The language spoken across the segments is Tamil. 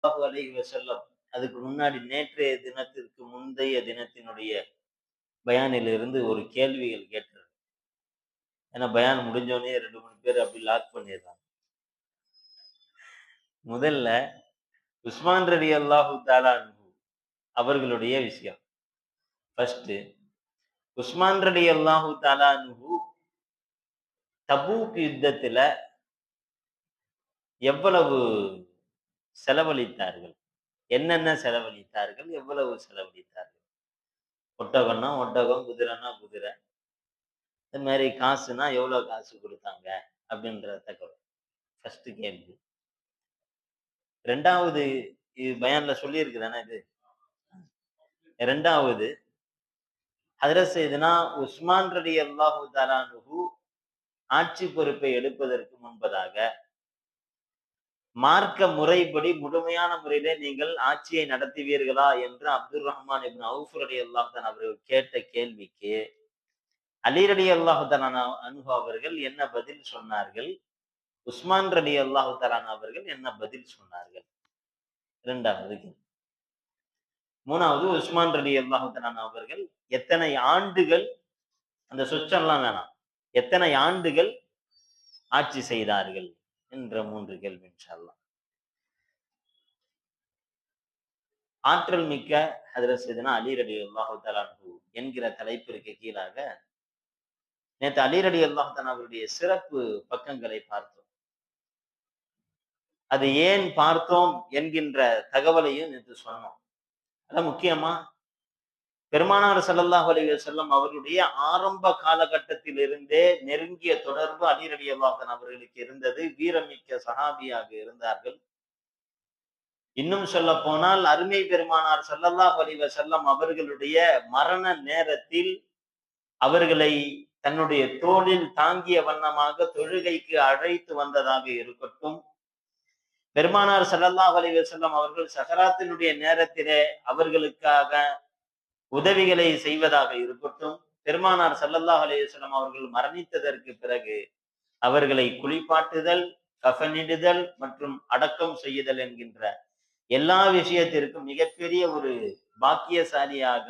அலைஹி வஸல்லம் அதுக்கு முன்னாடி நேற்றைய தினத்திற்கு முந்தைய தினத்தினுடைய பயானிலிருந்து ஒரு கேள்விகள் கேட்டார். ஏன்னா பயான் முடிஞ்சோடனே 2, 3 பேர் அப்படி லாக் பண்ணிடுறாங்க. முதல்ல உஸ்மான் ரலியல்லாஹு தஆலா அன்ஹு அவர்களுடைய விஷயம். ஃபர்ஸ்ட் உஸ்மான் ரலியல்லாஹு தஆலா அன்ஹு தபூக் யுத்தத்துல எவ்வளவு செலவழித்தார்கள்? என்னென்ன செலவழித்தார்கள்? எவ்வளவு செலவழித்தார்கள்? ஒட்டகம்னா ஒட்டகம், குதிரைன்னா குதிரை. இந்த மாதிரி காசுனா எவ்வளவு காசு குடுத்தாங்க? அப்படின்ற தகவல். ஃபர்ஸ்ட் கேள்வி. 2வது இது பயான்ல சொல்லியிருக்கு தானே இது. 2வது ஹஜ்ரத் சையதுனா உஸ்மான் ரலியல்லாஹு தஆலா அன்ஹு ஆட்சி பொறுப்பை எடுப்பதற்கு முன்பதாக மார்க்க முறைப்படி முழுமையான முறையிலே நீங்கள் ஆட்சியை நடத்துவீர்களா என்று அப்துர் ரஹ்மான் இப்னு அவுஃப் ரலியல்லாஹு தஆலா அவர்கள் கேட்ட கேள்விக்கு அலி ரலியல்லாஹு தஆலா அன்ஹு அவர்கள் என்ன பதில் சொன்னார்கள்? உஸ்மான் ரலியல்லாஹு தஆலா அவர்கள் என்ன பதில் சொன்னார்கள்? 2வது கேள்வி. 3வது உஸ்மான் ரலியல்லாஹு தஆலா அவர்கள் எத்தனை ஆண்டுகள் அந்த சொச்சம்லாம் வேணாம். எத்தனை ஆண்டுகள் ஆட்சி செய்தார்கள்? என்ற 3 கேள்வி இன்ஷா அல்லாஹ். ஆற்றல் மிக்க ஹஜ்ரத் சையதுனா அலி ரலியல்லாஹு தஆலா அன்ஹு என்கிற தலைப்பிற்கு கீழாக நேத்து அலி ரலியல்லாஹு தஆலா அவருடைய சிறப்பு பக்கங்களை பார்த்தோம். அது ஏன் பார்த்தோம் என்கின்ற தகவலையும் நேத்து சொன்னோம். அதான் முக்கியமா பெருமானார் ஸல்லல்லாஹு அலைஹி வஸல்லம் அவர்களுடைய ஆரம்ப காலகட்டத்திலிருந்தே நெருங்கிய தொடர்பு அலி ரலியல்லாஹு தஆலா அவர்களுக்கு இருந்தது. வீரமிக்க சஹாபியாக இருந்தார்கள். இன்னும் சொல்லப்போனால் அருமை பெருமானார் ஸல்லல்லாஹு அலைஹி வஸல்லம் அவர்களுடைய மரண நேரத்தில் அவர்களை தன்னுடைய தோளில் தாங்கிய வண்ணமாக தொழுகைக்கு அழைத்து வந்ததாக இருக்கட்டும், பெருமானார் ஸல்லல்லாஹு அலைஹி வஸல்லம் அவர்கள் சகராத்தினுடைய நேரத்திலே அவர்களுக்காக உதவிகளை செய்வதாக இருக்கட்டும், பெருமானார் ஸல்லல்லாஹு அலைஹி வஸல்லம் அவர்கள் மரணித்ததற்கு பிறகு அவர்களை குளிப்பாட்டுதல், கஃனிடுதல் மற்றும் அடக்கம் செய்யுதல் என்கின்ற எல்லா விஷயத்திற்கும் மிகப்பெரிய ஒரு பாக்கியசாலியாக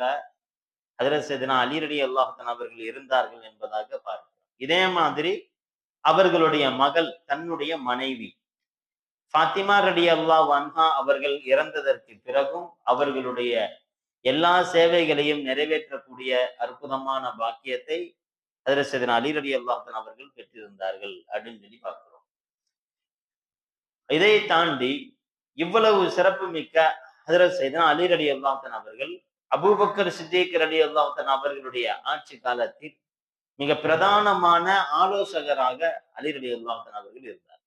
ஹஜ்ரத் சையதுனா அலி ரலியல்லாஹு தஆலா அவர்கள் இருந்தார்கள் என்பதாக பார்க்கிறோம். இதே மாதிரி அவர்களுடைய மகள் தன்னுடைய மனைவி ஃபாத்திமா ரலியல்லாஹு அன்ஹா அவர்கள் இறந்ததற்கு பிறகும் அவர்களுடைய எல்லா சேவைகளையும் நிறைவேற்றக்கூடிய அற்புதமான பாக்கியத்தை ஹஜ்ரத் சையதுனா அலி ரலியல்லாஹு தஆலா அவர்கள் பெற்றிருந்தார்கள் அப்படின்னு சொல்லி பார்க்கிறோம். இதை தாண்டி இவ்வளவு சிறப்பு மிக்க ஹஜ்ரத் சையதுனா அலி ரலியல்லாஹு தஆலா அவர்கள் அபூபக்கர் சித்திக் ரலியல்லாஹு தஆலா அவர்களுடைய ஆட்சி காலத்தில் மிக பிரதானமான ஆலோசகராக அலி ரலியல்லாஹு தஆலா அவர்கள் இருந்தார்.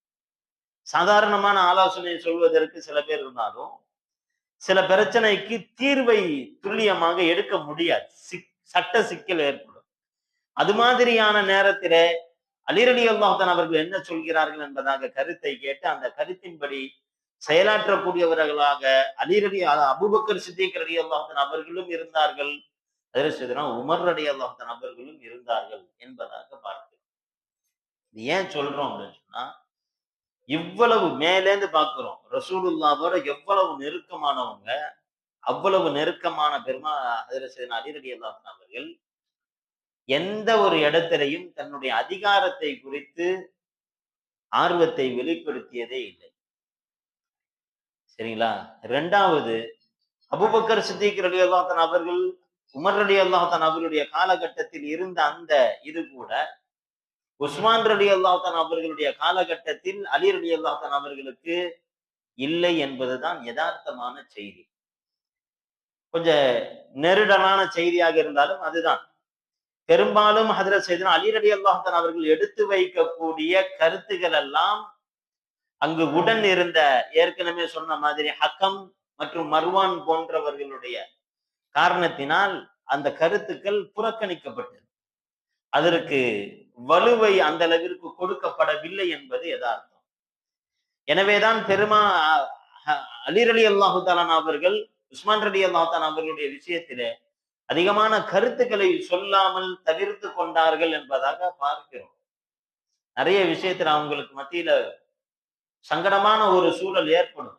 சாதாரணமான ஆலோசனை சொல்வதற்கு சில பேர் இருந்தாலும் சில பிரச்சனைக்கு தீர்வை துல்லியமாக எடுக்க முடியாது. சட்ட சிக்கல் ஏற்படும். அது மாதிரியான நேரத்திலே அலி ரலியல்லாஹு தஆலா அவர்கள் என்ன சொல்கிறார்கள் என்பதாக கருத்தை கேட்டு அந்த கருத்தின்படி செயலாற்றக்கூடியவர்களாக அபூபக்கர் சித்திக் ரலியல்லாஹு தஆலா அவர்களும் இருந்தார்கள். ஹஜ்ரத் சையதுனா உமர் ரலியல்லாஹு தஆலா அவர்களும் இருந்தார்கள் என்பதாக பார்க்கிறோம். இது ஏன் சொல்றோம் அப்படின்னு சொன்னா, இவ்வளவு மேலேந்து பார்க்கிறோம். ரசூலுல்லாஹ்வோட எவ்வளவு நெருக்கமானவங்க, அவ்வளவு நெருக்கமான ஹஜ்ரத் சையதுனா அலி ரலியல்லாஹு தஆலா அவர்கள் எந்த ஒரு இடத்திலையும் தன்னுடைய அதிகாரத்தை குறித்து ஆர்வத்தை வெளிப்படுத்தியதே இல்லை. சரிங்களா? 2வது அபூபக்கர் சித்திக் ரலியல்லாஹு தஆலா அவர்கள் உமர் ரலியல்லாஹு தஆலா அவர்களுடைய காலகட்டத்தில் இருந்த அந்த இது கூட உஸ்மான் ரலியல்லாஹு தஆலா அவர்களுடைய காலகட்டத்தில் அலி ரலியல்லாஹு தஆலா அவர்களுக்கு இல்லை என்பதுதான் யதார்த்தமான செய்தி. கொஞ்சம் நெருடலான செய்தியாக இருந்தாலும் அதுதான். பெரும்பாலும் ஹஜ்ரத் சையதுனா அலி ரலியல்லாஹு தஆலா அவர்கள் எடுத்து வைக்கக்கூடிய கருத்துக்கள் எல்லாம் அங்கு உடன் இருந்த ஏற்கனவே சொன்ன மாதிரி ஹக்கம் மற்றும் மர்வான் போன்றவர்களுடைய காரணத்தினால் அந்த கருத்துக்கள் புறக்கணிக்கப்பட்டது. அதற்கு வலுவை அந்த அளவிற்கு கொடுக்கப்படவில்லை என்பது யதார்த்தம். எனவேதான் அலி ரலியல்லாஹு தஆலா அவர்கள் உஸ்மான் ரலியல்லாஹு தஆலா அவர்களுடைய விஷயத்திலே அதிகமான கருத்துக்களை சொல்லாமல் தவிர்த்து கொண்டார்கள் என்பதாக பார்க்கிறோம். நிறைய விஷயத்துல அவங்களுக்கு மத்தியில சங்கடமான ஒரு சூழல் ஏற்படும்.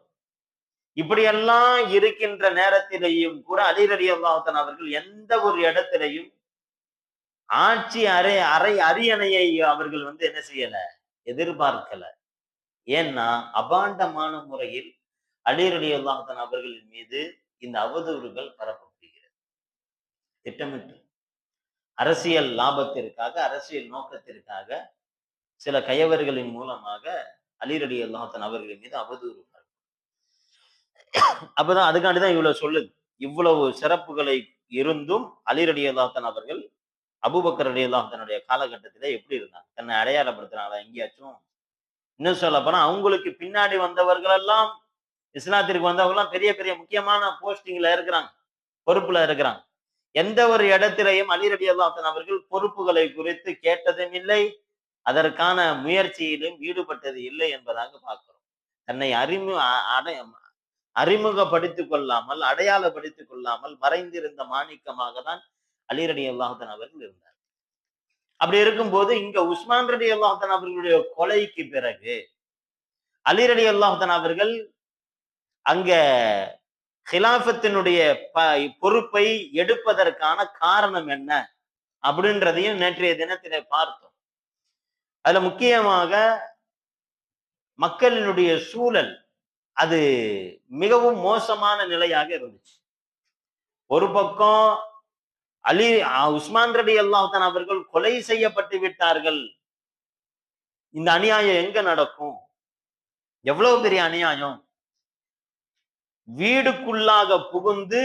இப்படியெல்லாம் இருக்கின்ற நேரத்திலேயும் கூட அலி ரலியல்லாஹு தஆலா அவர்கள் எந்த ஒரு இடத்திலையும் ஆட்சி அரை அரியணையை அவர்கள் என்ன செய்யல, எதிர்பார்க்கல. ஏன்னா அபாண்டமான முறையில் அலி ரலியல்லாஹு தஆலா அவர்களின் மீது இந்த அவதூறுகள் பரப்பப்படுகிறது. திட்டமிட்டு அரசியல் லாபத்திற்காக, அரசியல் நோக்கத்திற்காக சில கயவர்களின் மூலமாக அலி ரலியல்லாஹு தஆலா அவர்களின் மீது அவதூறு. அப்பதான் அதுக்காண்டிதான் இவ்வளவு சொல்லுது. இவ்வளவு சிறப்புகளை இருந்தும் அலி ரலியல்லாஹு தஆலா அவர்கள் அபூபக்கர் ரலியல்லாஹு தன்னுடைய காலகட்டத்திலே எப்படி இருந்தாங்க? தன்னை அடையாளப்படுத்துறாங்களா எங்கேயாச்சும்? இன்னும் சொல்ல போனா அவங்களுக்கு பின்னாடி வந்தவர்கள் எல்லாம், இஸ்லாத்திற்கு வந்தவங்க எல்லாம் பெரிய பெரிய முக்கியமான போஸ்டிங்ல இருக்கிறாங்க, பொறுப்புல இருக்கிறாங்க. எந்த ஒரு இடத்திலையும் அலி ரலியல்லாஹு தஆலா அவர்கள் பொறுப்புகளை குறித்து கேட்டதும் இல்லை, அதற்கான முயற்சியிலும் ஈடுபட்டது இல்லை என்பதாக பார்க்கிறோம். தன்னை அறிமுகப்படுத்திக் கொள்ளாமல், அடையாளப்படுத்திக் கொள்ளாமல் மறைந்திருந்த மாணிக்கமாக தான் அலி ரலியல்லாஹு தஆலா அவர்கள் இருந்தார். அப்படி இருக்கும்போது இங்க உஸ்மான் ரலியல்லாஹு தஆலா அவர்களுடைய கொலைக்கு பிறகு அலி ரலியல்லாஹு தஆலா அவர்கள் அங்க ஹிலாஃபத்தினுடைய பொறுப்பை எடுப்பதற்கான காரணம் என்ன அப்படின்றதையும் நேற்றைய தினத்திலே பார்த்தோம். அதுல முக்கியமாக மக்களினுடைய சூழல் அது மிகவும் மோசமான நிலையாக இருந்துச்சு. ஒரு பக்கம் உஸ்மான் ரலியல்லாஹு தஆலா அவர்கள் கொலை செய்யப்பட்டு விட்டார்கள். இந்த அநியாயம் எங்க நடக்கும்? எவ்வளவு பெரிய அநியாயம்! வீடுக்குள்ளாக புகுந்து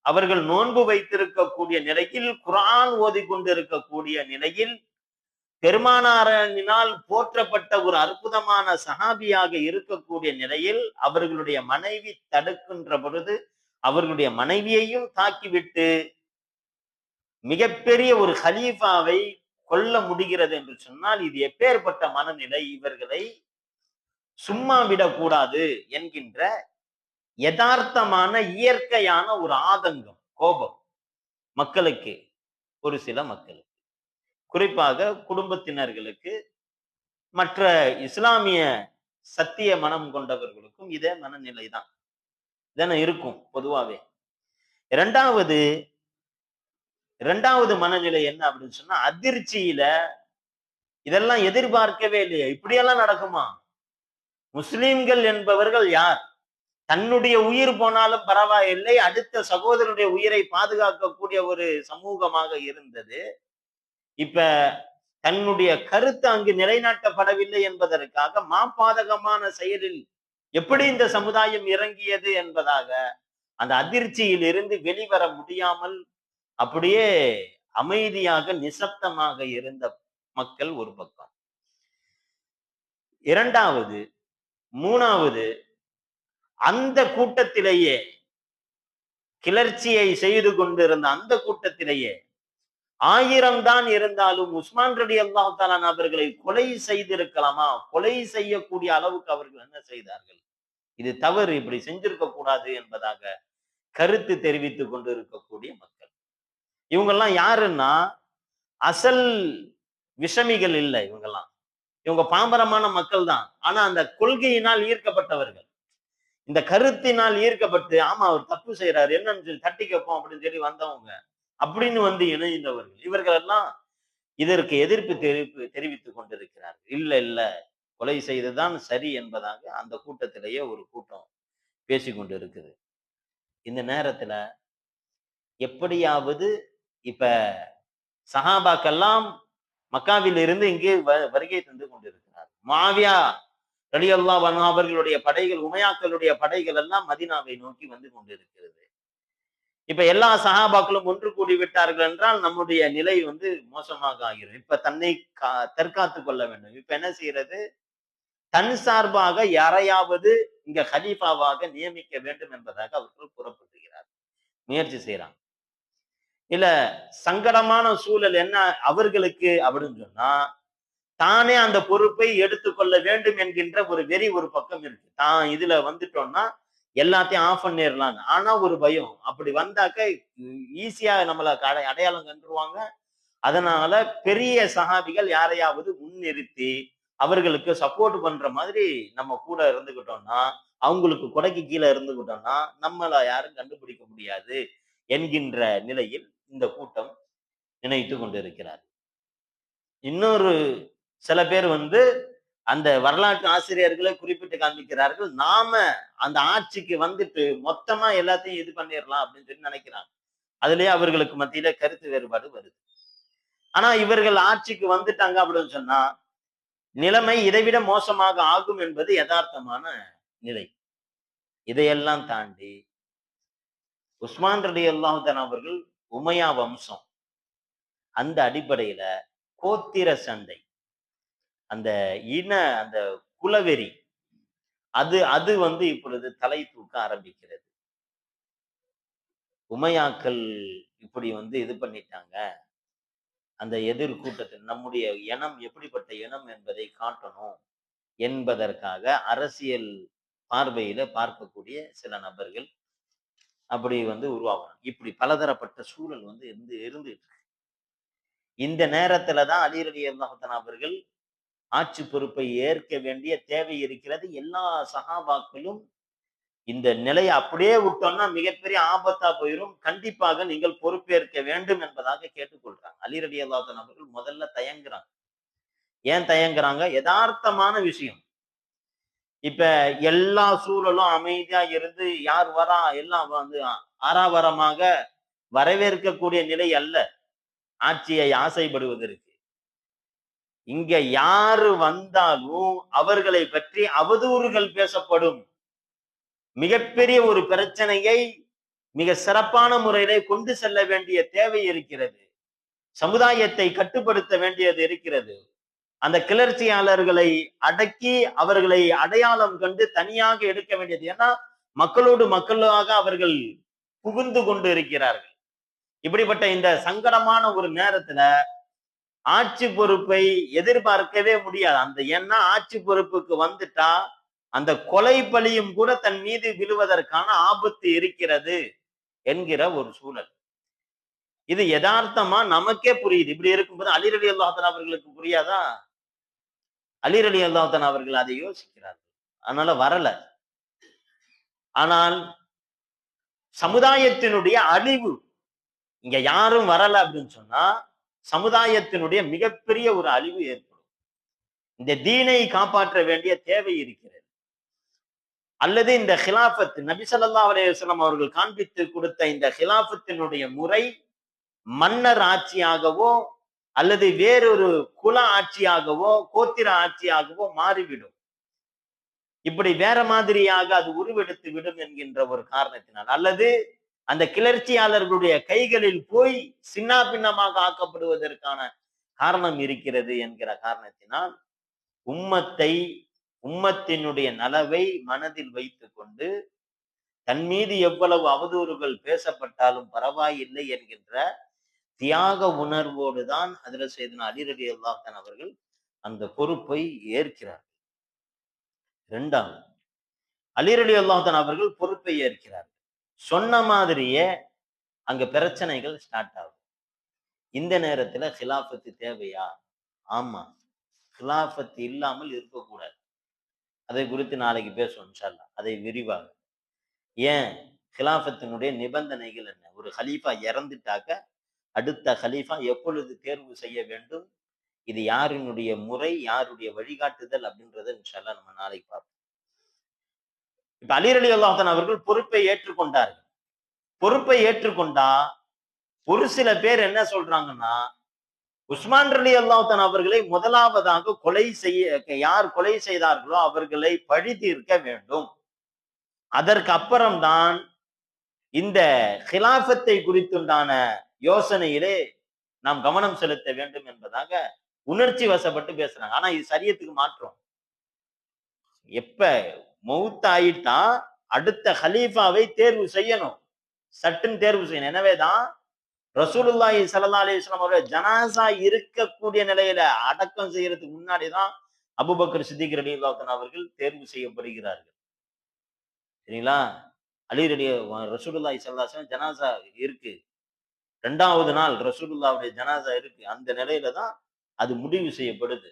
அவர்கள் நோன்பு வைத்திருக்கக்கூடிய நிலையில், குர்ஆன் ஓதிக்கொண்டிருக்கக்கூடிய நிலையில், பெருமானாரினால் போற்றப்பட்ட ஒரு அற்புதமான சஹாபியாக இருக்கக்கூடிய நிலையில் அவர்களுடைய மனைவி தடுக்கின்ற பொழுது அவர்களுடைய மனைவியையும் தாக்கிவிட்டு மிகப்பெரிய ஒரு ஹலீஃபாவை கொல்ல முடிகிறது என்று சொன்னால் இது எப்பேற்பட்ட மனநிலை! இவர்களை சும்மா விடக்கூடாது என்கின்ற யதார்த்தமான இயற்கையான ஒரு ஆதங்கம், கோபம் மக்களுக்கு, ஒரு சில மக்களுக்கு, குறிப்பாக குடும்பத்தினர்களுக்கு, மற்ற இஸ்லாமிய சத்திய மனம் கொண்டவர்களுக்கும் இதே மனநிலை தான் இதென்ன இருக்கும் பொதுவாவே. இரண்டாவது மனநிலை என்ன அப்படின்னு சொன்னா, அதிர்ச்சியில இதெல்லாம் எதிர்பார்க்கவே இல்லையா, இப்படியெல்லாம் நடக்குமா? முஸ்லிம்கள் என்பவர்கள் யார்? தன்னுடைய உயிர் போனாலும் பரவாயில்லை, அடுத்த சகோதரனுடைய உயிரை பாதுகாக்கக்கூடிய ஒரு சமூகமாக இருந்தது. இப்ப தன்னுடைய கருத்து அங்கு நிலைநாட்டப்படவில்லை என்பதற்காக மாபாதகமான செயலில் எப்படி இந்த சமுதாயம் இறங்கியது என்பதாக அந்த அதிர்ச்சியில் இருந்து வெளிவர முடியாமல் அப்படியே அமைதியாக நிசப்தமாக இருந்த மக்கள் ஒரு பக்கம். மூணாவது அந்த கூட்டத்திலேயே, கிளர்ச்சியை செய்து கொண்டிருந்த அந்த கூட்டத்திலேயே 1000 தான் இருந்தாலும் உஸ்மான் ரலியல்லாஹு தஆலா அவர்களை கொலை செய்திருக்கலாமா? கொலை செய்யக்கூடிய அளவுக்கு அவர்கள் என்ன செய்தார்கள்? இது தவறு, இப்படி செஞ்சிருக்க கூடாது என்பதாக கருத்து தெரிவித்துக் கொண்டு இருக்கக்கூடிய மக்கள். இவங்கெல்லாம் யாருன்னா அசல் விஷமிகள் இல்லை. இவங்க பாமரமான மக்கள் தான். ஆனா அந்த கொள்கையினால் ஈர்க்கப்பட்டவர்கள், இந்த கருத்தினால் ஈர்க்கப்பட்டு, ஆமா அவர் தப்பு செய்யறாரு, என்னன்னு சொல்லி தட்டி கேட்போம் அப்படின்னு சொல்லி வந்தவங்க, அப்படின்னு இணைந்தவர்கள். இவர்கள் எல்லாம் இதற்கு எதிர்ப்பு தெரிவித்துக் கொண்டிருக்கிறார்கள். இல்ல கொலை செய்துதான் சரி என்பதாக அந்த கூட்டத்திலேயே ஒரு கூட்டம் பேசிக்கொண்டு இருக்குது. இந்த நேரத்துல எப்படியாவது இப்ப சஹாபாக்கெல்லாம் மக்காவில் இருந்து இங்கே வருகை தந்து கொண்டிருக்கிறார். முஆவியா ரலியல்லாஹு அன்ஹு அவர்களுடைய படைகள், உமையாக்களுடைய படைகள் எல்லாம் மதீனாவை நோக்கி வந்து கொண்டிருக்கிறது. இப்ப எல்லா சஹாபாக்களும் ஒன்று கூடி விட்டார்கள் என்றால் நம்முடைய நிலை மோசமாக ஆகிரும். இப்ப தன்னை தற்காத்துக் கொள்ள வேண்டும். இப்ப என்ன செய்யறது? தன் சார்பாக யாரையாவது இங்க ஹலீஃபாவாக நியமிக்க வேண்டும் என்பதாக அவர்கள் புறப்படுகிறார், முயற்சி செய்யறாங்க. இல்ல சங்கடமான சூழல் என்ன அவர்களுக்கு அப்படின்னு சொன்னா, தானே அந்த பொறுப்பை எடுத்துக்கொள்ள வேண்டும் என்கின்ற ஒரு வெறி ஒரு பக்கம் இருக்கு. தான் இதுல வந்துட்டோம்னா எல்லாத்தையும் ஆஃப் பண்ணிடலாம். ஆனா ஒரு பயம், அப்படி வந்தாக்க ஈஸியா நம்மள அடையாளம் கண்டுருவாங்க. அதனால பெரிய சஹாபிகள் யாரையாவது முன்னிறுத்தி அவர்களுக்கு சப்போர்ட் பண்ற மாதிரி நம்ம கூட இருந்துகிட்டோம்னா அவங்களுக்கு கொடைக்கு கீழே இருந்துகிட்டோம்னா நம்மள யாரும் கண்டுபிடிக்க முடியாது என்கின்ற நிலையில் இந்த கூட்டம் நினைத்து கொண்டிருக்கிறார். இன்னொரு சில பேர் அந்த வரலாற்று ஆசிரியர்களை குறிப்பிட்டு காண்பிக்கிறார்கள். நாம அந்த ஆட்சிக்கு வந்துட்டு மொத்தமா எல்லாத்தையும் இது பண்ணிடலாம் அப்படின்னு சொல்லி நினைக்கிறாங்க. அதுலயே அவர்களுக்கு மத்தியில கருத்து வேறுபாடு வருது. ஆனா இவர்கள் ஆட்சிக்கு வந்துட்டாங்க அப்படின்னு சொன்னா நிலைமை இதைவிட மோசமாக ஆகும் என்பது யதார்த்தமான நிலை. இதையெல்லாம் தாண்டி உஸ்மான் ரலியல்லாஹு தஆலா அவர்கள் உமையா வம்சம், அந்த அடிப்படையில கோத்திர சண்டை, அந்த அந்த குலவெறி அது அது இப்பொழுது தலை தூக்க ஆரம்பிக்கிறது. உமையாக்கள் இப்படி இது பண்ணிட்டாங்க, அந்த எதிர் கூட்டத்தில் நம்முடைய இனம் எப்படிப்பட்ட இனம் என்பதை காட்டணும் என்பதற்காக அரசியல் பார்வையில பார்க்கக்கூடிய சில நபர்கள் அப்படி உருவாகணும். இப்படி பலதரப்பட்ட சூழல் இருந்துட்டு இருக்கு. இந்த நேரத்துலதான் அலி ரலியல்லாஹு தஆலா அவர்கள் ஆட்சி பொறுப்பை ஏற்க வேண்டிய தேவை இருக்கிறது. எல்லா சஹாபாக்களும் இந்த நிலையை அப்படியே விட்டோம்னா மிகப்பெரிய ஆபத்தா போயிரும், கண்டிப்பாக நீங்கள் பொறுப்பேற்க வேண்டும் என்பதாக கேட்டுக்கொள்றாங்க. அலி ரலியல்லாஹு தஆலா அவர்கள் முதல்ல தயங்குறாங்க. ஏன் தயங்குறாங்க? யதார்த்தமான விஷயம். இப்ப எல்லா சூழலும் அமைதியா இருந்து யார் வரா எல்லாம் ஆரவாரமாக வரவேற்கக்கூடிய நிலை அல்ல ஆட்சியை ஆசைப்படுவதற்கு. இங்க யாரு வந்தாலும் அவர்களை பற்றி அவதூறுகள் பேசப்படும். மிகப்பெரிய ஒரு பிரச்சனையை மிக சிறப்பான முறையிலே கொண்டு செல்ல வேண்டிய தேவை இருக்கிறது. சமுதாயத்தை கட்டுப்படுத்த வேண்டியது இருக்கிறது. அந்த கிளர்ச்சியாளர்களை அடக்கி அவர்களை அடையாளம் கண்டு தனியாக எடுக்க வேண்டியது. ஏன்னா மக்களோடு மக்களாக அவர்கள் புகுந்து கொண்டு இருக்கிறார்கள். இப்படிப்பட்ட இந்த சங்கடமான ஒரு நேரத்துல ஆட்சி பொறுப்பை எதிர்பார்க்கவே முடியாது. ஏன்னா ஆட்சி பொறுப்புக்கு வந்துட்டா அந்த கொலை பழியும் கூட தன் மீது விழுவதற்கான ஆபத்து இருக்கிறது என்கிற ஒரு சூழல். இது யதார்த்தமா நமக்கே புரியுது. இப்படி இருக்கும்போது அலி ரலியல்லாஹு தஆலா அவர்களுக்கு புரியாதா? அலி ரலியல்லாஹு தஆலா அவர்கள் அதை யோசிக்கிறார்கள். அதனால வரல. ஆனால் சமுதாயத்தினுடைய அழிவு, இங்க யாரும் வரல அப்படின்னு சொன்னா சமுதாயத்தினுடைய மிகப்பெரிய ஒரு அழிவு ஏற்படும். இந்த தீனை காப்பாற்ற வேண்டிய தேவை இருக்கிறது. அல்லது இந்த ஹிலாஃபத், நபி ஸல்லல்லாஹு அலைஹி வஸல்லம் அவர்கள் காண்பித்து கொடுத்த இந்த ஹிலாஃபத்தினுடைய முறை மன்னர் ஆட்சியாகவோ அல்லது வேறொரு குல ஆட்சியாகவோ கோத்திர ஆட்சியாகவோ மாறிவிடும். இப்படி வேற மாதிரியாக அது உருவெடுத்து விடும் என்கின்ற ஒரு காரணத்தினால், அல்லது அந்த கிளர்ச்சியாளர்களுடைய கைகளில் போய் சின்னா பின்னமாக ஆக்கப்படுவதற்கான காரணம் இருக்கிறது என்கிற காரணத்தினால் உம்மத்தினுடைய நலவை மனதில் வைத்துக் கொண்டு தன் மீது எவ்வளவு அவதூறுகள் பேசப்பட்டாலும் பரவாயில்லை என்கின்ற தியாக உணர்வோடுதான் ஹஜ்ரத் ஸையதுனா அலி ரலியல்லாஹு அன்ஹு அவர்கள் அந்த பொறுப்பை ஏற்கிறார். இரண்டாவது, அலி ரலியல்லாஹு அன்ஹு அவர்கள் பொறுப்பை ஏற்கிறார். சொன்ன மாதிரியே அங்க பிரச்சனைகள் ஸ்டார்ட் ஆகும். இந்த நேரத்துல ஹிலாஃபத்து தேவையா? ஆமா, ஹிலாஃபத் இல்லாமல் இருக்கக்கூடாது. அதை குறித்து நாளைக்கு பேசுவோம் இன்ஷா அல்லாஹ், அதை விரிவாக. ஏன் ஹிலாஃபத்தினுடைய நிபந்தனைகள் என்ன? ஒரு ஹலீஃபா இறந்துட்டாக்க அடுத்த ஹலீஃபா எப்பொழுது தேர்வு செய்ய வேண்டும், இது யாரினுடைய முறை, யாருடைய வழிகாட்டுதல் அப்படின்றத இன்ஷா அல்லாஹ் நம்ம நாளைக்கு பார்ப்போம். இப்ப அலி ரலியல்லாஹு அன்ஹு அவர்கள் பொறுப்பை ஏற்றுக்கொண்டார்கள். பொறுப்பை ஏற்றுக்கொண்டா ஒரு சில பேர் என்ன சொல்றாங்கன்னா, உஸ்மான் ரலியல்லாஹு அன்ஹு அவர்களை முதலாவதாக யார் கொலை செய்தார்களோ அவர்களை பழி தீர்க்க வேண்டும். அதற்கு அப்புறம்தான் இந்த ஹிலாஃபத்தை குறித்துண்டான யோசனையிலே நாம் கவனம் செலுத்த வேண்டும் என்பதாக உணர்ச்சி வசப்பட்டு பேசுறாங்க. ஆனா இது சரியத்துக்கு மாற்றம். எப்ப மௌத் ஆயிட்டா அடுத்த ஹலீஃபாவை தேர்வு செய்யணும், சட்டுன்னு தேர்வு செய்யணும். எனவேதான் ரசூலுல்லாஹி ஸல்லல்லாஹு அலைஹி வஸல்லம் அவருடைய ஜனாசா இருக்கக்கூடிய நிலையில அடக்கம் செய்யறதுக்கு முன்னாடிதான் அபூபக்கர் சித்திக் ரலியல்லாஹு அன்ஹு அவர்கள் தேர்வு செய்யப்படுகிறார்கள். சரிங்களா? ரசூலுல்லாஹி ஸல்லல்லாஹு அலைஹி வஸல்லம் ஜனாசா இருக்கு, 2வது நாள் ரசூலுல்லாஹ்வுடைய ஜனாசா இருக்கு. அந்த நிலையில தான் அது முடிவு செய்யப்படுது.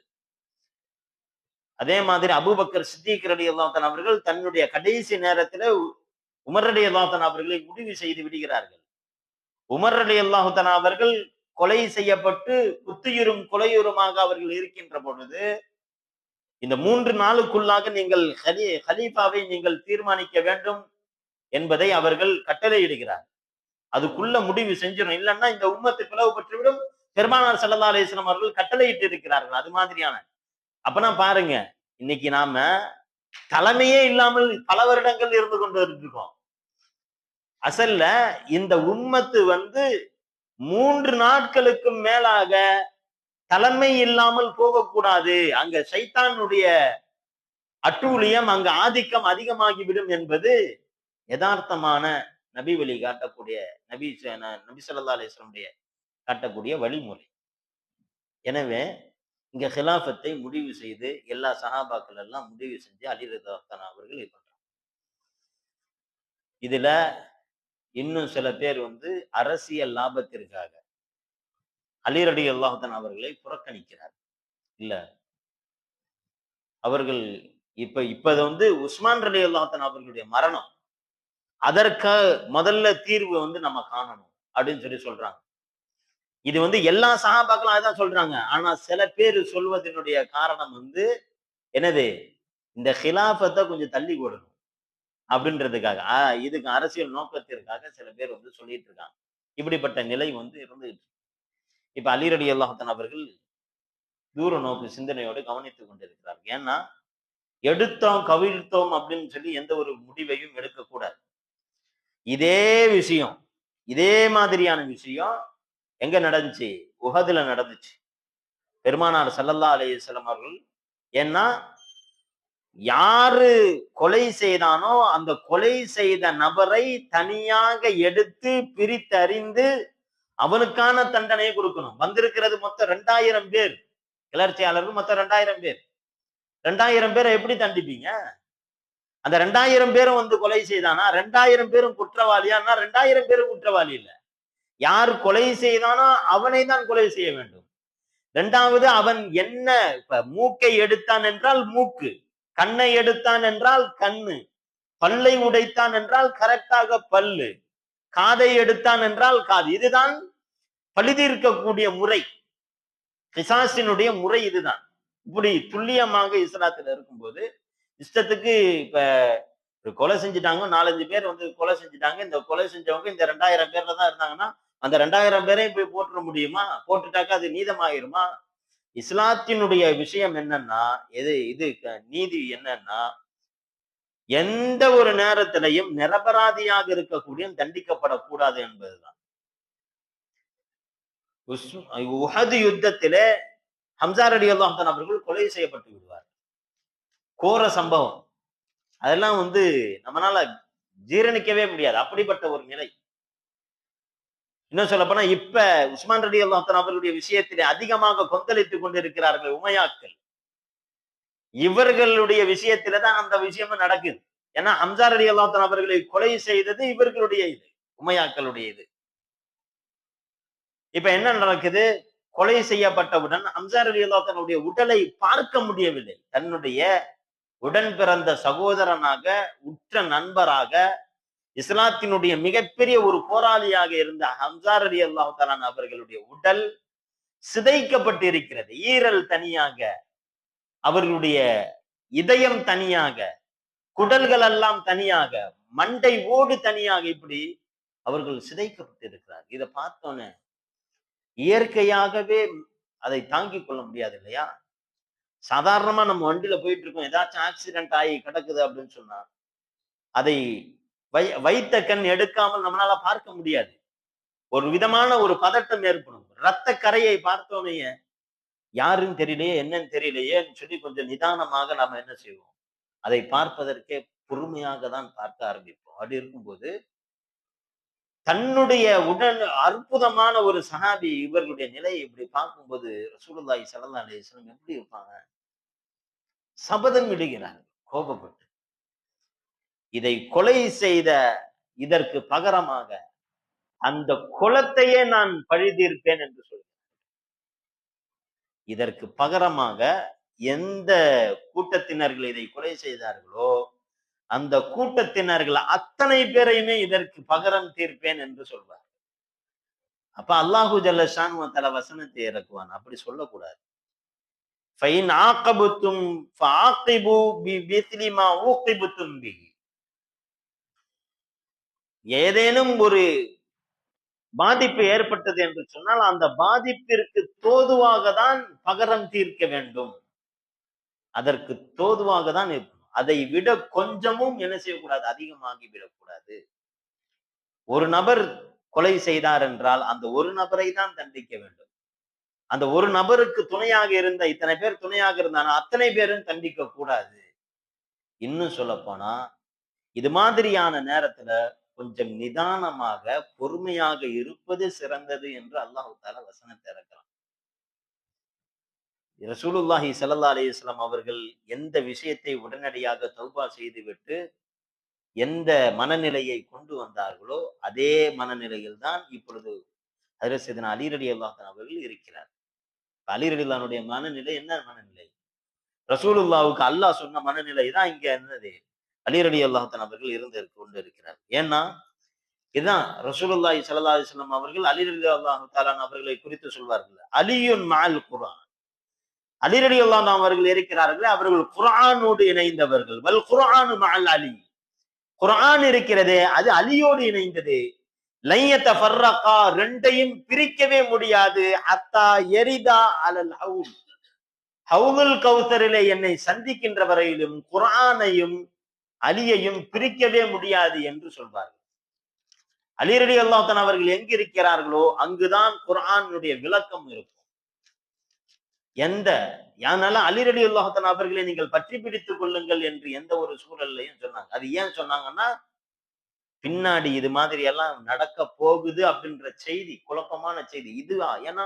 அதே மாதிரி அபூபக்கர் சித்திக் ரலியல்லாஹு அன்ஹு அவர்கள் தன்னுடைய கடைசி நேரத்துல உமர் ரலியல்லாஹு அன்ஹு அவர்களை முடிவு செய்து விடுகிறார்கள். உமர் ரலியல்லாஹு அன்ஹு அவர்கள் கொலை செய்யப்பட்டு குத்துயிரும் கொலையுருமாக அவர்கள் இருக்கின்ற பொழுது, இந்த 3 நாளுக்குள்ளாக நீங்கள் கலீஃபாவை நீங்கள் தீர்மானிக்க வேண்டும் என்பதை அவர்கள் கட்டளையிடுகிறார். அதுக்குள்ள முடிவு செஞ்சிடும். இல்லைன்னா இந்த உம்மத்து பிளவுபட்டுவிடும். பெருமானார் ஸல்லல்லாஹு அலைஹி வஸல்லம் அவர்கள் கட்டளையிட்டு இருக்கிறார்கள். அது மாதிரியான. அப்பனா பாருங்க, இன்னைக்கு நாம தலைமையே இல்லாமல் பல வருடங்கள் இருந்து கொண்டு இருக்கோம். அசல்ல இந்த உம்மத்து 3 நாட்களுக்கு மேலாக தலைமை இல்லாமல் போகக்கூடாது. அங்க சைத்தானுடைய அட்டூழியம், அங்க ஆதிக்கம் அதிகமாகிவிடும் என்பது யதார்த்தமான நபி வழி காட்டக்கூடிய நபி ஸல்லல்லாஹு அலைஹி வஸல்லம் காட்டக்கூடிய வழிமுறை. எனவே இங்க ஹிலாஃபத்தை முடிவு செய்து எல்லா சஹாபாக்கள் எல்லாம் முடிவு செஞ்சு அலி ரலியல்லாஹு அன்ஹு அவர்கள் இது பண்றாங்க. இதுல இன்னும் சில பேர் அரசியல் லாபத்திற்காக அலி ரலியல்லாஹு அன்ஹு அவர்களை புறக்கணிக்கிறார். இல்ல, அவர்கள் இப்ப உஸ்மான் ரலியல்லாஹு அன்ஹு அவர்களுடைய மரணம், அதற்கு முதல்ல தீர்வு நம்ம காணணும் அப்படின்னு சொல்றாங்க. இது எல்லா சஹாபாக்களும் அதான் சொல்றாங்க. ஆனா சில பேர் சொல்வதனுடைய காரணம் என்னது, இந்த ஹிலாஃபத்தை கொஞ்சம் தள்ளி போடணும் அப்படின்றதுக்காக, இதுக்கு அரசியல் நோக்கத்திற்காக சில பேர் சொல்லிட்டு இருக்காங்க. இப்படிப்பட்ட நிலை இருந்துகிட்டு. இப்ப அலி ரலியல்லாஹு அன்ஹு அவர்கள் தூர நோக்கு சிந்தனையோடு கவனித்துக் கொண்டிருக்கிறார்கள். ஏன்னா எடுத்தோம் கவிழ்த்தோம் அப்படின்னு சொல்லி எந்த ஒரு முடிவையும் எடுக்கக்கூடாது. இதே விஷயம், இதே மாதிரியான விஷயம் எங்க நடந்துச்சு? உஹதுல நடந்துச்சு. பெருமானார் ஸல்லல்லாஹு அலைஹி வஸல்லம் அவர்கள், ஏன்னா யாரு கொலை செய்தானோ அந்த கொலை செய்த நபரை தனியாக எடுத்து பிரித்தறிந்து அவனுக்கான தண்டனையை கொடுக்கணும். வந்திருக்கிறது மொத்தம் 2000 பேர் கிளர்ச்சியாளர்கள், மொத்தம் 2000 பேர். 2000 பேரை எப்படி தண்டிப்பீங்க? அந்த 2000 பேரும் கொலை செய்தானா 2000 பேரும் குற்றவாளியா? 2000 பேரும் குற்றவாளி இல்ல. யார் கொலை செய்தானோ அவனை தான் கொலை செய்ய வேண்டும். இரண்டாவது, அவன் என்ன, மூக்கை எடுத்தான் என்றால் மூக்கு, கண்ணை எடுத்தான் என்றால் கண்ணு, பல்லை உடைத்தான் என்றால் கரெக்டாக பல்லு, காதை எடுத்தான் என்றால் காது. இதுதான் பழிதீர்க்கக்கூடிய முறை. கிசாஸினுடைய முறை இதுதான். இப்படி துல்லியமாக இஸ்லாத்துல இருக்கும்போது இஷ்டத்துக்கு இப்ப கொலை செஞ்சுட்டாங்க, 4-5 பேர் கொலை செஞ்சுட்டாங்க. இந்த கொலை செஞ்சவங்க இந்த 2000 பேர்ல தான் இருந்தாங்கன்னா அந்த 2000 பேரையும் போய் போட்டுற முடியுமா? போட்டுட்டாக்கா அது நீதமாயிருமா? இஸ்லாத்தினுடைய விஷயம் என்னன்னா, இது நீதி என்னன்னா, எந்த ஒரு நேரத்திலையும் நிரபராதியாக இருக்கக்கூடிய தண்டிக்கப்படக்கூடாது என்பதுதான். உஹது யுத்தத்திலே ஹம்ஸா ரலியல்லாஹு அன்ஹு அவர்கள் கொலை செய்யப்பட்டு விடுவார். கோர சம்பவம். அதெல்லாம் நம்மளால ஜீரணிக்கவே முடியாது. அப்படிப்பட்ட ஒரு நிலை. இன்னும் சொல்ல போனா இப்ப உஸ்மான் ரலியல்லாஹு அன்ஹு அவர்களுடைய விஷயத்திலே அதிகமாக கொந்தளித்துக் கொண்டிருக்கிறார்கள் உமையாக்கள். இவர்களுடைய விஷயத்தில தான் அந்த விஷயமும் நடக்குது. ஏன்னா ஹம்ஸா ரலியல்லாஹு அன்ஹு அவர்களை கொலை செய்தது இவர்களுடைய இது, உமையாக்களுடைய இது. இப்ப என்ன நடக்குது? கொலை செய்யப்பட்டவுடன் ஹம்ஸா ரலியல்லாஹு அன்ஹுடைய உடலை பார்க்க முடியவில்லை. தன்னுடைய உடன் பிறந்த சகோதரனாக, உற்ற நண்பராக, இஸ்லாத்தினுடைய மிகப்பெரிய ஒரு போராளியாக இருந்த ஹம்ஸா ரலியல்லாஹு தஆலா அவர்களுடைய உடல் சிதைக்கப்பட்டு இருக்கிறது. ஈரல் தனியாக, அவர்களுடைய இதயம் தனியாக, குடல்கள் எல்லாம் தனியாக, மண்டை ஓடு தனியாக, இப்படி அவர்கள் சிதைக்கப்பட்டு இருக்கிறார். இதை பார்த்தோன்னே இயற்கையாகவே அதை தாங்கிக் கொள்ள முடியாது இல்லையா? சாதாரணமா நம்ம வண்டியில போயிட்டு இருக்கோம், ஏதாச்சும் ஆக்சிடென்ட் ஆகி கிடக்குது அப்படின்னு சொன்னா அதை வைத்த கண் எடுக்காமல் நம்மளால பார்க்க முடியாது. ஒரு விதமான ஒரு பதட்டம் ஏற்படும். ரத்த கரையை பார்த்தோன்னே யாருன்னு தெரியலையே, என்னன்னு தெரியலையேன்னு சொல்லி கொஞ்சம் நிதானமாக நாம என்ன செய்வோம், அதை பார்ப்பதற்கே பொறுமையாக தான் பார்க்க ஆரம்பிப்போம். அப்படி இருக்கும்போது தன்னுடைய உடல் அற்புதமான ஒரு சஹாபி இவர்களுடைய நிலையை இப்படி பார்க்கும்போது ரசூலுல்லாஹி ஸல்லல்லாஹு அலைஹி வஸல்லம் எப்படி இருப்பாங்க? சபதம் இடுகிறார் கோபப்பட்டு, இதை கொலை செய்த இதற்கு பகரமாக அந்த குலத்தையே நான் பழி தீர்ப்பேன் என்று சொல்கிறேன். இதற்கு பகரமாக எந்த கூட்டத்தினர்கள் இதை கொலை செய்தார்களோ அந்த கூட்டத்தினர்கள் அத்தனை பேரையுமே இதற்கு பகரம் தீர்ப்பேன் என்று சொல்வார். அப்ப அல்லாஹு ஜல்லஷானு தஆலா வசனத்தை இறக்குவான். அப்படி சொல்லக்கூடாது. ஃபைன் ஆகபத்தும் ஃபஆகிபு பிமிஸ்லி மா ஊகிபத்தும் பிஹி. ஏதேனும் ஒரு பாதிப்பு ஏற்பட்டது என்று சொன்னால் அந்த பாதிப்பிற்கு தோதுவாக தான் பகரம் தீர்க்க வேண்டும். அதற்கு தோதுவாக தான் இருக்கணும். அதை விட கொஞ்சமும் என்ன செய்யக்கூடாது, அதிகமாகி விடக்கூடாது. ஒரு நபர் கொலை செய்தார் என்றால் அந்த ஒரு நபரை தான் தண்டிக்க வேண்டும். அந்த ஒரு நபருக்கு துணையாக இருந்த இத்தனை பேர் துணையாக இருந்தாலும் அத்தனை பேரும் தண்டிக்க கூடாது. இன்னும் சொல்ல போனா இது மாதிரியான நேரத்துல கொஞ்சம் நிதானமாக பொறுமையாக இருப்பது சிறந்தது என்று அல்லாஹ் தஆலா வசனத்தை இறக்குறான். ரசூலுல்லாஹி ஸல்லல்லாஹு அலைஹி வஸல்லம் அவர்கள் எந்த விஷயத்தை உடனடியாக தௌபா செய்துவிட்டு எந்த மனநிலையை கொண்டு வந்தார்களோ அதே மனநிலையில் தான் இப்பொழுது ஹஜ்ரத் ஸையதுனா அலி ரலியல்லாஹு அன்ஹு அவர்கள் இருக்கிறார். அலி ரலியல்லாஹு அன்ஹுடைய மனநிலை என்ன மனநிலை? ரசூலுல்லாஹ்வுக்கு அல்லாஹ் சொன்ன மனநிலை தான் இங்க என்னது, அலி ரலியல்லாஹு அன்ஹு அவர்கள் இருந்து கொண்டு இருக்கிறார். ஏன்னா இதுதான் ரசூலுல்லாஹி ஸல்லல்லாஹு அலைஹி வஸல்லம் அவர்கள் அலி ரலியல்லாஹு தஆலா அவர்களை குறித்து சொல்வார்கள், அலியுன் மஅல் குர்ஆன். அலி ரலியல்லாஹு அன்ஹு அவர்கள் இருக்கிறார்கள், அவர்கள் குர்ஆனோடு இணைந்தவர்கள். வல் குர்ஆனு மஅல் அலி. குர்ஆன் இருக்கிறதே அது அலியோடு இணைந்தது. லன் யதஃபர்ரகா, ரெண்டையும் பிரிக்கவே முடியாது. அத்தா யரிதா அலல் ஹவுல். ஹவுலுல் கௌசரிலே என்னை சந்திக்கின்ற வரையிலும் குர்ஆனையும் அலியையும் பிரிக்கவே முடியாது என்று சொல்வார்கள். அலி ரலியல்லாஹு அன்ஹு அவர்கள் எங்கு இருக்கிறார்களோ அங்குதான் குர்ஆனுடைய விளக்கம் இருக்கும். அதனால அலி ரலியல்லாஹு அன்ஹு அவர்களை நீங்கள் பற்றி பிடித்துக் கொள்ளுங்கள் என்று எந்த ஒரு சூழல்லையும் சொன்னாங்க. அது ஏன் சொன்னாங்கன்னா பின்னாடி இது மாதிரி எல்லாம் நடக்க போகுது அப்படின்ற செய்தி, குழப்பமான செய்தி இதுவா. ஏன்னா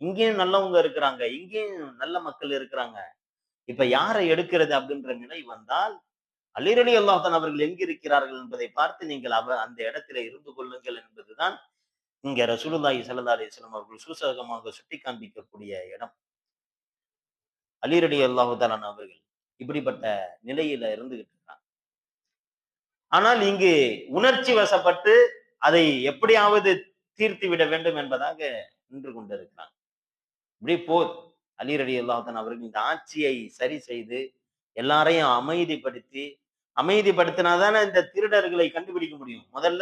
இங்கேயும் நல்லவங்க இருக்கிறாங்க, இங்கேயும் நல்ல மக்கள் இருக்கிறாங்க. இப்ப யாரை எடுக்கிறது அப்படின்ற நிலை வந்தால் அலி ரலியல்லாஹு அன்ஹு அவர்கள் எங்கு இருக்கிறார்கள் என்பதை பார்த்து நீங்கள் அந்த இடத்துல இருந்து கொள்ளுங்கள் என்பதுதான் இங்க ரசூலுல்லாஹி ஸல்லல்லாஹு அலைஹி வஸல்லம் அவர்கள் சூசகமாக சுட்டி காண்பிக்கக்கூடிய இடம். அலி ரலியல்லாஹு தஆலா அவர்கள் இப்படிப்பட்ட நிலையில இருந்துகிட்டு இருக்காங்க. ஆனால் இங்கு உணர்ச்சி வசப்பட்டு அதை எப்படியாவது தீர்த்து விட வேண்டும் என்பதாக நின்று கொண்டிருக்கிறாங்க. இப்படி போர் அலி ரலியல்லாஹு தஆலா அவர்கள் இந்த ஆட்சியை சரி செய்து எல்லாரையும் அமைதிப்படுத்தினாதானே இந்த திருடர்களை கண்டுபிடிக்க முடியும். முதல்ல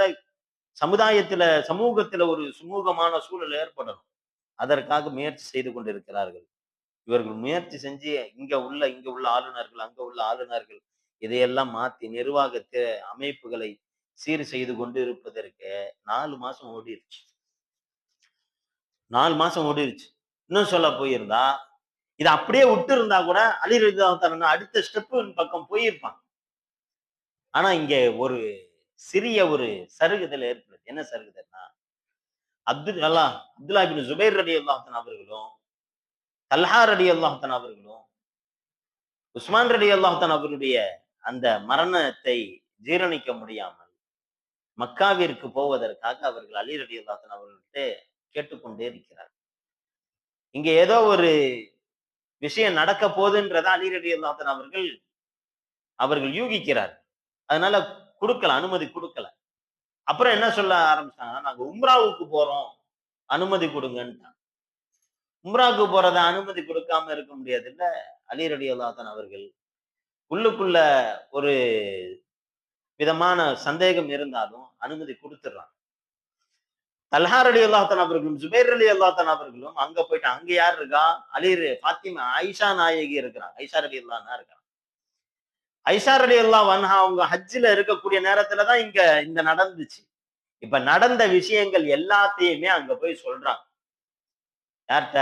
சமூகத்துல ஒரு சுமூகமான சூழல் ஏற்படணும். அதற்காக முயற்சி செய்து கொண்டிருக்கிறார்கள். இவர்கள் முயற்சி செஞ்சு இங்க உள்ள ஆளுநர்கள், அங்க உள்ள ஆளுநர்கள் இதையெல்லாம் மாத்தி நிர்வாகத்தை அமைப்புகளை சீர் செய்து கொண்டு இருப்பதற்கு 4 மாசம் ஓடிருச்சு. 4 மாசம் ஓடிருச்சு. இன்னும் சொல்ல போயிருந்தா இதை அப்படியே விட்டு இருந்தா கூட அலி ரலியல்லாஹு அன்ஹு அடுத்த ஸ்டெப் பக்கம் போயிருப்பாங்க. ஆனா இங்க ஒரு சிறிய ஒரு சருகுதல் ஏற்படுது. என்ன சருகுதல்னா அப்துல்லா இப்னு ஜுபைர் ரலியல்லாஹு அன்ஹு அவர்களும் தல்ஹா ரலியல்லாஹு அன்ஹு அவர்களும் உஸ்மான் ரலியல்லாஹு அன்ஹு அவருடைய அந்த மரணத்தை ஜீரணிக்க முடியாமல் மக்காவிற்கு போவதற்காக அவர்கள் அலி ரலியல்லாஹு அன்ஹு அவர்கள்ட்ட கேட்டுக்கொண்டே இருக்கிறார். இங்க ஏதோ ஒரு விஷயம் நடக்க போகுதுன்றத அலி ரலியல்லாஹு அன்ஹு அவர்கள் யூகிக்கிறார். அதனால அனுமதி கொடுக்கல. அப்புறம் என்ன சொல்ல ஆரம்பிச்சாங்கன்னா, நாங்க உம்ராவுக்கு போறோம், அனுமதி கொடுங்கன்னு. உம்ராவுக்கு போறத அனுமதி கொடுக்காம இருக்க முடியாது இல்ல. அலி ரலியல்லாஹு அன்ஹு அவர்கள் உள்ளுக்குள்ள ஒரு விதமான சந்தேகம் இருந்தாலும் அனுமதி கொடுத்துடுறாங்க. தல்ஹா ரலியல்லாஹு அன்ஹு அவர்களும் ஜுபைர் ரலியல்லாஹு அன்ஹு அவர்களும் அங்க போயிட்டு அங்க யார் இருக்கா, ஃபாத்திமா ஆயிஷா நாயகி இருக்கிறாங்க, ஐஷா ரலியல்லாஹு அன்ஹா இருக்காங்க. ஐஷா ரலியல்லாஹு அன்ஹா அவங்க ஹஜ்ஜில இருக்கக்கூடிய நேரத்துலதான் இங்க இந்த நடந்துச்சு. இப்ப நடந்த விஷயங்கள் எல்லாத்தையுமே அங்க போய் சொல்றாங்க. யார்கிட்ட?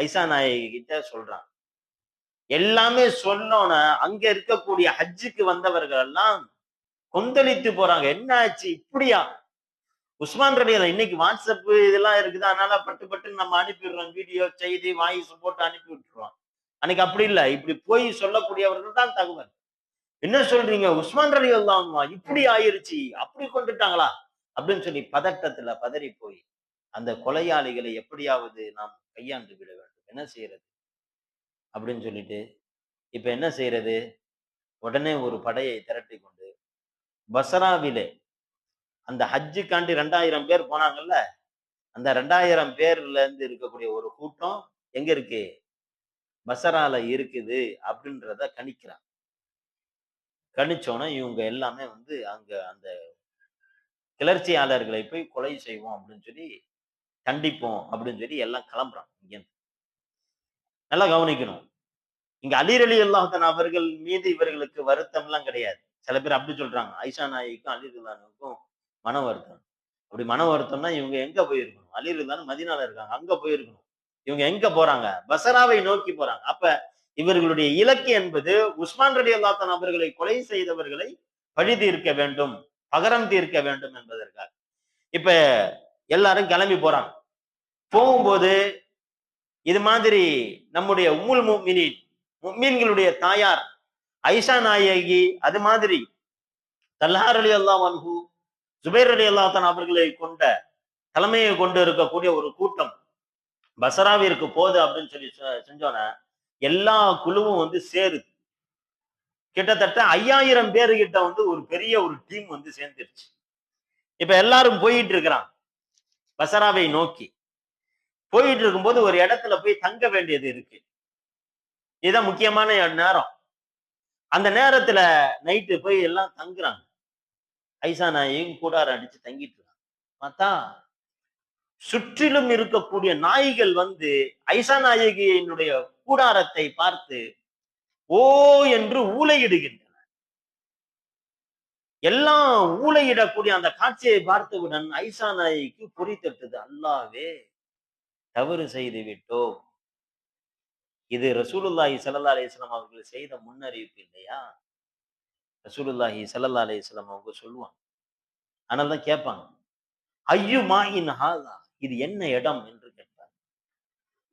ஐஷா நாயகி கிட்ட சொல்றாங்க. எல்லாமே சொன்னோன்னு அங்க இருக்கக்கூடிய ஹஜ்ஜுக்கு வந்தவர்கள் எல்லாம் கொந்தளித்து போறாங்க. என்ன ஆச்சு இப்படியா? உஸ்மான் ரலியல்லாஹு இன்னைக்கு வாட்ஸ்அப் இதெல்லாம் இருக்குது, அதனால பட்டு நம்ம அனுப்பிடுறோம், வீடியோ செய்தி வாய்ஸ் போட்டு அனுப்பி விட்டுருவோம். அன்னைக்கு அப்படி இல்லை. இப்படி போய் சொல்லக்கூடியவர்கள் தான் தகவல். என்ன சொல்றீங்க, உஸ்மான் ரலியல்லாஹு அன்ஹு இப்படி ஆயிருச்சு, அப்படி கொண்டுட்டாங்களா அப்படின்னு சொல்லி பதட்டத்துல பதறி போய் அந்த கொலையாளிகளை எப்படியாவது நாம் கையாண்டு விட வேண்டும், என்ன செய்யறது அப்படின்னு சொல்லிட்டு இப்ப என்ன செய்யறது? உடனே ஒரு படையை திரட்டி கொண்டு பஸ்ராவிலே அந்த ஹஜ்ஜுக்காண்டி 2000 பேர் போனாங்கல்ல, அந்த 2000 பேர்ல இருந்து இருக்கக்கூடிய ஒரு கூட்டம் எங்க இருக்கு? பஸ்ரால இருக்குது அப்படின்றத கணிக்கிறான். கணிச்சோன இவங்க எல்லாமே வந்து அங்க அந்த கிளர்ச்சியாளர்களை போய் கொலை செய்வோம் அப்படின்னு சொல்லி கண்டிப்போம் அப்படின்னு சொல்லி எல்லாம் கிளம்புறான் இங்கிருந்து. நல்லா கவனிக்கணும். இங்க அலி ரலியல்லாஹு தஆலா அவர்கள் மீது இவர்களுக்கு வருத்தம்லாம் கிடையாது. சில பேர் அப்படி சொல்றாங்க. ஆயிஷா நாயகிக்கும் அலி ரலியல்லாஹுக்கும் மன வருத்தம். அப்படி மன வருத்தம்னா இவங்க எங்க போயிருக்கணும்? அலி ரலியல்லாஹு மதீனால இருக்காங்க. அங்க போயிருக்கணும். இவங்க எங்க போறாங்க? பஸ்ராவை நோக்கி போறாங்க. அப்ப இவர்களுடைய இலக்கு என்பது உஸ்மான் ரலியல்லாஹு தஆலா அவர்களை கொலை செய்தவர்களை பழி தீர்க்க வேண்டும், பகரம் தீர்க்க வேண்டும் என்பதற்காக. இப்ப எல்லாரும் கிளம்பி போறாங்க. போகும்போது இது மாதிரி நம்முடைய உம்முல் முஃமினீன் முஃமின்களுடைய தாயார் ஆயிஷா நாயகி, அது மாதிரி தல்ஹா ரலியல்லாஹு அன்ஹு, ஜுபைர் ரலியல்லாஹு தஆலா அவர்களை கொண்ட தலைமையை கொண்டு இருக்கக்கூடிய ஒரு கூட்டம் பஸ்ராவிற்கு போகுது அப்படின்னு சொல்லி செஞ்சோன எல்லா குழுவும் வந்து சேருது. கிட்டத்தட்ட 5000 பேருகிட்ட வந்து ஒரு பெரிய ஒரு டீம் வந்து சேர்ந்துருச்சு. இப்ப எல்லாரும் போயிட்டு இருக்கிறான் பஸ்ராவை நோக்கி. போயிட்டு இருக்கும்போது ஒரு இடத்துல போய் தங்க வேண்டியது இருக்கு. இதுதான் முக்கியமான நேரம். அந்த நேரத்துல நைட்டு போய் எல்லாம் தங்குறாங்க. ஐஷா நாயகியும் கூடாரம் அடிச்சு தங்கிட்டு இருக்காங்க. பார்த்தா சுற்றிலும் இருக்கக்கூடிய நாய்கள் வந்து ஐஷா நாயகியினுடைய கூடாரத்தை பார்த்து ஓ என்று ஊளையிடுகின்றன. எல்லாம் ஊளையிடக்கூடிய அந்த காட்சியை பார்த்தவுடன் ஐஷா நாயகிக்கு பொறி தட்டுது. அல்லாவே, தவறு செய்து விட்டோம். இது ரசூலுல்லாஹி ஸல்லல்லாஹு அலைஹி வஸல்லம் அவர்கள் செய்த முன்னறிவிப்பு இல்லையா? ரசூலுல்லாஹி ஸல்லல்லாஹு அலைஹி வஸல்லம் அவங்க சொல்லுவாங்க. அதனால தான் கேட்பாங்க. ஐயு மாயின் ஹாதா, இது என்ன இடம் என்று கேட்பார்.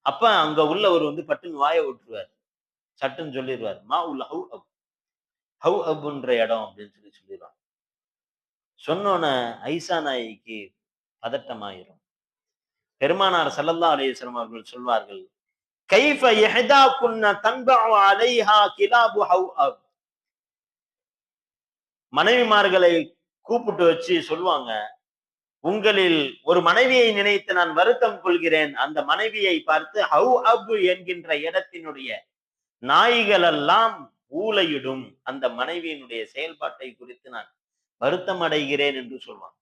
அப்ப அங்க உள்ளவர் வந்து பட்டுன்னு வாய விட்டுருவார். சட்டுன்னு சொல்லிடுவார். மா உல் ஹவ் அப், ஹவ் அப்ன்ற இடம் அப்படின்னு சொல்லி சொல்லிடுவாங்க. சொன்னோன ஐஷா நாயகிக்கு பதட்டமாயிரும். பெருமானார் ஸல்லல்லாஹு அலைஹி வஸல்லம் அவர்கள் சொல்வார்கள், கைஃப யஹ்தா குன்ன தன்பஉ அலைஹா கிலாபு ஹவ் அப். மனைவிமார்களை கூப்பிட்டு வச்சு சொல்லுவாங்க, உங்களில் ஒரு மனைவியை நினைத்து நான் வருத்தம் கொள்கிறேன். அந்த மனைவியை பார்த்து ஹவ் அப் என்கின்ற இடத்தினுடைய நாய்கள் எல்லாம் ஊளையிடும். அந்த மனைவியினுடைய செயல்பாட்டை குறித்து நான் வருத்தம் அடைகிறேன் என்று சொல்லுவாங்க.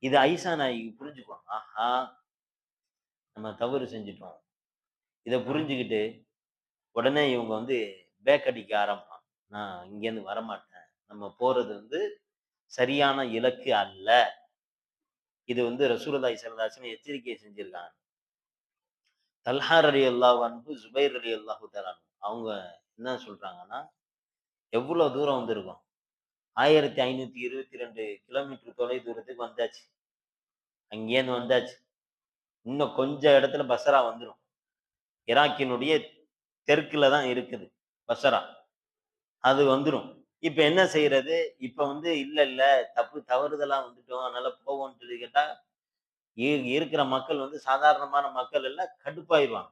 இது ஐஷா நாயகி புரிஞ்சுக்குவாங்க. ஆஹா, நம்ம தவறு செஞ்சுட்டோம். இதை புரிஞ்சுக்கிட்டு உடனே இவங்க வந்து பேக் அடிக்க ஆரம்பிப்பாங்க. நான் இங்கேருந்து வரமாட்டேன். நம்ம போறது வந்து சரியான இலக்கு அல்ல. இது வந்து ரசூலுல்லாஹி ஸல்லல்லாஹு அலைஹி வஸல்லம் எச்சரிக்கை செஞ்சிருக்காங்க. தல்ஹா ரலியல்லாஹு அன்ஹு, ஜுபைர் ரலியல்லாஹு தஆலா அன்ஹு அவங்க என்ன சொல்றாங்கன்னா, எவ்வளவு தூரம் வந்திருக்கோம்? 1522 கிலோமீட்டர் தொலை தூரத்துக்கு வந்தாச்சு. அங்கேருந்து வந்தாச்சு. இன்னும் கொஞ்சம் இடத்துல பஸ்ரா வந்துரும். ஈராக்கினுடைய தெற்குல தான் இருக்குது பஸ்ரா. அது வந்துரும். இப்ப என்ன செய்யறது? இப்ப வந்து இல்ல இல்ல தவறுதலா வந்துட்டோம். அதனால போவோம்ன்னு சொல்லி கேட்டா, இருக்கிற மக்கள் வந்து சாதாரணமான மக்கள் எல்லாம் கடுப்பாயிருவாங்க.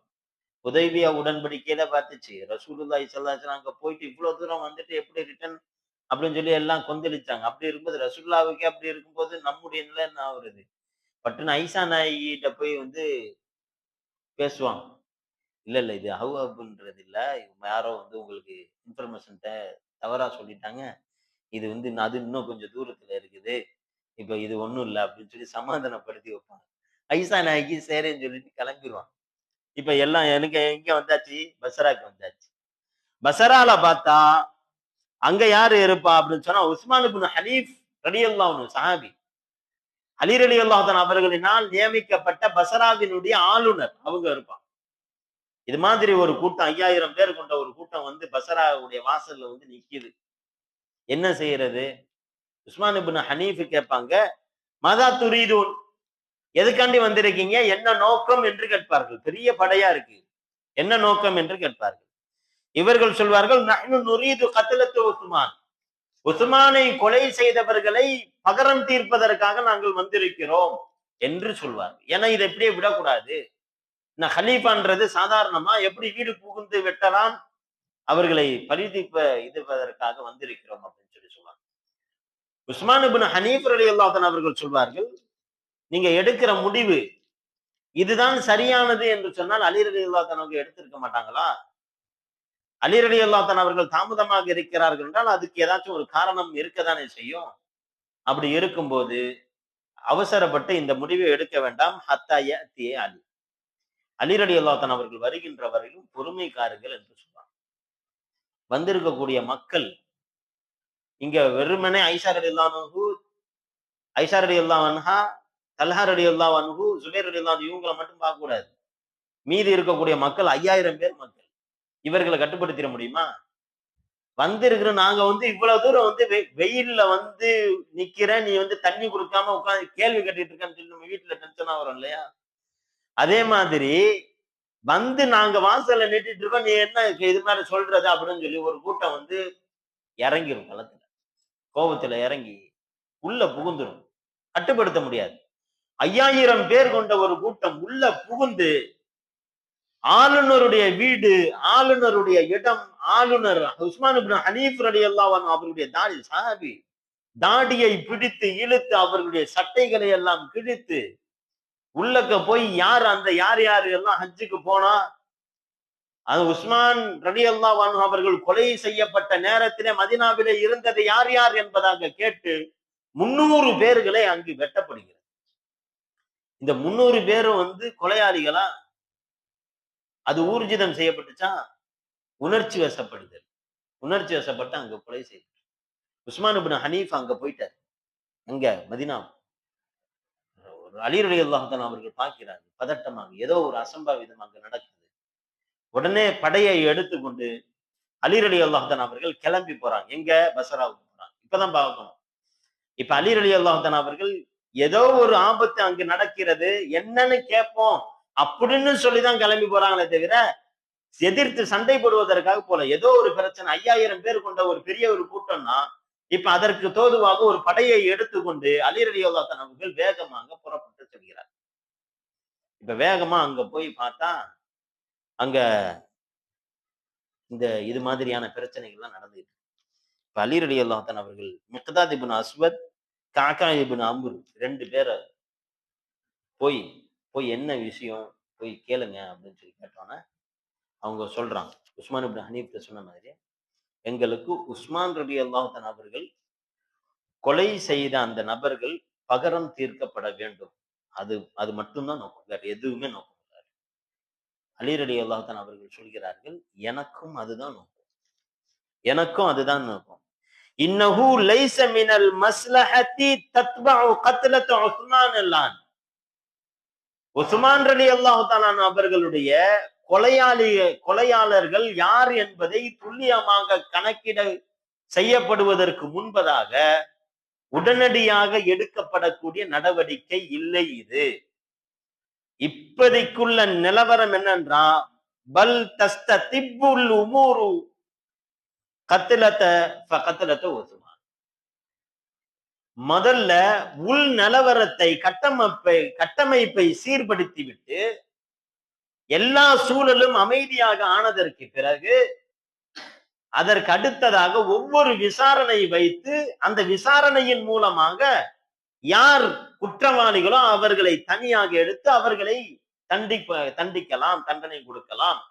ஹுதைபியா உடன்படிக்கையில பார்த்துச்சு. ரசூலுல்லாஹி ஸல்லல்லாஹு அலைஹி வஸல்லம் அங்க போயிட்டு இவ்வளவு தூரம் வந்துட்டு எப்படி ரிட்டர்ன் அப்படின்னு சொல்லி எல்லாம் கொந்தளிச்சாங்க. அப்படி இருக்கும்போது ரசூலுல்லாஹ்வுக்கே அப்படி இருக்கும்போது நம்முடைய நிலை என்ன ஆகுறது? பட்டுன்னு ஐஷா நாயகிட்ட போய் வந்து பேசுவாங்க. இல்ல இல்ல இது ஹவ்அப்ன்றது இல்ல. யாரோ வந்து உங்களுக்கு இன்ஃபர்மேஷன் தவறா சொல்லிட்டாங்க. இது வந்து அது இன்னும் கொஞ்சம் தூரத்துல இருக்குது. இப்ப இது ஒண்ணும் இல்ல அப்படின்னு சொல்லி சமாதானப்படுத்தி வைப்பாங்க. ஐஷா நாயகி சரின்னு சொல்லிட்டு கிளம்பிருவாங்க. இப்ப எல்லாம் எனக்கு எங்க வந்தாச்சு? பஸ்ராக்கு வந்தாச்சு. பஸ்ரால பார்த்தா அங்க யாரு இருப்பா அப்படின்னு சொன்னா உஸ்மான் இப்னு ஹனீஃப் ரலியல்லாஹு அன்ஹு சஹாபி. அலி ரலியல்லாஹு தஆலா அவர்களினால் நியமிக்கப்பட்ட பஸ்ராவினுடைய ஆளுநர் அவங்க இருப்பாங்க. இது மாதிரி ஒரு கூட்டம் 5000 பேர் கொண்ட ஒரு கூட்டம் வந்து பஸ்ராவுடைய வாசல்ல வந்து நிக்குது. என்ன செய்யறது? உஸ்மான் இப்னு ஹனீஃப் கேட்பாங்க, மதா துரீதூன், எதுக்காண்டி வந்திருக்கீங்க? என்ன நோக்கம் என்று கேட்பார்கள். பெரிய படையா இருக்கு. என்ன நோக்கம் என்று கேட்பார்கள். இவர்கள் சொல்வார்கள், நஹ்னு நுரீது கத்லத்து உஸ்மான். உஸ்மானை கொலை செய்தவர்களை பகரம் தீர்ப்பதற்காக நாங்கள் வந்திருக்கிறோம் என்று சொல்வார்கள். ஏன்னா இதை எப்படியே விடக்கூடாது. ஹலீஃபான்றது சாதாரணமா எப்படி வீடு புகுந்து வெட்டலாம்? அவர்களை இதுவதற்காக வந்திருக்கிறோம் அப்படின்னு சொல்லி சொல்லுவாங்க. உஸ்மான் இப்னு ஹனீஃப் ரலியல்லாஹு அன்ஹு அவர்கள் சொல்வார்கள், நீங்க எடுக்கிற முடிவு இதுதான் சரியானது என்று சொன்னால் அலி ரலியல்லாஹு அன்ஹு அவங்க எடுத்திருக்க மாட்டாங்களா? அலி ரலியல்லாஹு அன்ஹு அவர்கள் தாமதமாக இருக்கிறார்கள் என்றால் அதுக்கு ஏதாச்சும் ஒரு காரணம் இருக்கத்தானே செய்யும். அப்படி இருக்கும்போது அவசரப்பட்டு இந்த முடிவை எடுக்க வேண்டாம். ஹத்தா யஅதி அலி. அலி ரலியல்லாஹு அன்ஹு அவர்கள் வருகின்ற வரையிலும் பொறுமை காருங்கள் என்று சொல்றாங்க. வந்திருக்கக்கூடிய மக்கள் இங்க வெறுமனே ஐஷா ரலியல்லாஹு அன்ஹா, தல்ஹா ரலியல்லாஹு அன்ஹு, ஜுபைர் ரலியல்லாஹு அன்ஹு இவங்கள மட்டும் பார்க்க கூடாது. மீதி இருக்கக்கூடிய மக்கள் 5000 பேர் மக்கள். இவர்களை கட்டுப்படுத்திட முடியுமா? வந்திருக்கிற நாங்க இவ்வளவு தூரம் வெயில்ல நிக்கிறேன், நீ தண்ணி குடுக்காம உட்கார்ந்து கேள்வி கேட்டுட்டு இருக்கேன்னு சொல்லி நம்ம வீட்டுல டென்ஷனா வரும் இல்லையா? அதே மாதிரி நாங்க வாசல்ல நின்னுட்டு இருக்கோம், நீ என்ன இது மாதிரி சொல்றது அப்படின்னு சொல்லி ஒரு கூட்டம் இறங்கிரும் களத்துல. கோபத்துல இறங்கி உள்ள புகுந்துரும். கட்டுப்படுத்த முடியாது. 5000 பேர் கொண்ட ஒரு கூட்டம் உள்ள புகுந்து ஆளுநருடைய வீடு, ஆளுநருடைய இடம், ஆளுநர் உஸ்மான் இப்னு ஹனீஃப் ரலியல்லாஹு அன்ஹு அவருடைய சஹாபி தாடியை பிடித்து இழுத்து அவர்களுடைய சட்டைகளை எல்லாம் கிழித்து உள்ளக்க போய் யார் யார் எல்லாம் ஹஜ்ஜுக்கு போனா அது உஸ்மான் ரலியல்லாஹு அன்ஹு அவர்கள் கொலை செய்யப்பட்ட நேரத்திலே மதீனாவிலே இருந்தது யார் யார் என்பதாக கேட்டு 300 பேர்களை அங்கு வெட்டப்படுகிறது. இந்த 300 பேரும் கொலையாளிகளா? அது ஊர்ஜிதம் செய்யப்பட்டுச்சா? உணர்ச்சி வசப்படுதல். உணர்ச்சி வசப்பட்டு அங்க கொலை செய்து உஸ்மான் இப்னு ஹனீஃப் அங்க போயிட்டார். அங்க மதீனா அலி ரலியல்லாஹு அன்ஹு அவர்கள் பார்க்கிறாங்க. பதட்டமாக ஏதோ ஒரு அசம்பாவிதம் அங்க நடக்குது. உடனே படையை எடுத்துக்கொண்டு அலி ரலியல்லாஹு அன்ஹு அவர்கள் கிளம்பி போறாங்க. எங்க? பஸ்ராவுக்கு போறாங்க. இப்பதான் பார்க்கணும். இப்ப அலி ரலியல்லாஹு அன்ஹு அவர்கள் ஏதோ ஒரு ஆபத்து அங்கு நடக்கிறது, என்னன்னு கேட்போம் அப்படின்னு சொல்லிதான் கிளம்பி போறாங்களே தவிர எதிர்த்து சண்டை போடுவதற்காக போல. ஏதோ ஒரு பிரச்சனை, 5000 பேர் கொண்ட ஒரு பெரிய ஒரு கூட்டம்னா இப்ப அதற்கு தோதுவாக ஒரு படையை எடுத்துக்கொண்டு அலி ரலியல்லாஹு அன்ஹு அவர்கள் வேகமாக புறப்பட்டு செல்கிறார். இப்ப வேகமா அங்க போய் பார்த்தா அங்க இது மாதிரியான பிரச்சனைகள் எல்லாம் நடந்துட்டு இப்ப அலி ரலியல்லாஹு அன்ஹு அவர்கள் மிக்தாத் இப்னு அஸ்வத், காக்கா இப்னு அம்ர் 2 பேரை போய் என்ன விஷயம் போய் கேளுங்க அப்படின்னு சொல்லி கேட்டோன்னே அவங்க சொல்றாங்க. உஸ்மான் இப்னு ஹனீஃப் சொன்ன மாதிரி எங்களுக்கு உஸ்மான் ரலியல்லாஹு அன்ஹு அவர்கள் கொலை செய்த அந்த நபர்கள் பகரம் தீர்க்கப்பட வேண்டும். அது மட்டும்தான் நோக்கம், வேற எதுவுமே நோக்கம் இல்லை. அலி ரலியல்லாஹு அன்ஹு அவர்கள் சொல்கிறார்கள், எனக்கும் அதுதான் நோக்கம், எனக்கும் அதுதான் நோக்கம். இன்னஹு லைஸ மினல் மஸ்லஹத்தி தத்பஉ கத்லத உஸ்மான் அல்லான். உஸ்மான் ரலியல்லாஹு தஆலா அவர்களுடைய கொலையாளர்கள் யார் என்பதை துல்லியமாக கணக்கிட செய்யப்படுவதற்கு முன்பதாக உடனடியாக எடுக்கப்படக்கூடிய நடவடிக்கை இல்லை இது. இப்போதைக்குள்ள நிலவரம் என்னன்றா பல் தஸ்ததிப்புல் உமூரு கத்லத உஸ்மான். முதல்ல உள் நிலவரத்தை கட்டமைப்பை சீர்படுத்தி விட்டு எல்லா சூழலும் அமைதியாக ஆனதற்கு பிறகு அதற்கு அடுத்ததாக ஒவ்வொரு விசாரணை வைத்து அந்த விசாரணையின் மூலமாக யார் குற்றவாளிகளோ அவர்களை தனியாக எடுத்து அவர்களை தண்டிக்கலாம், தண்டனை கொடுக்கலாம்.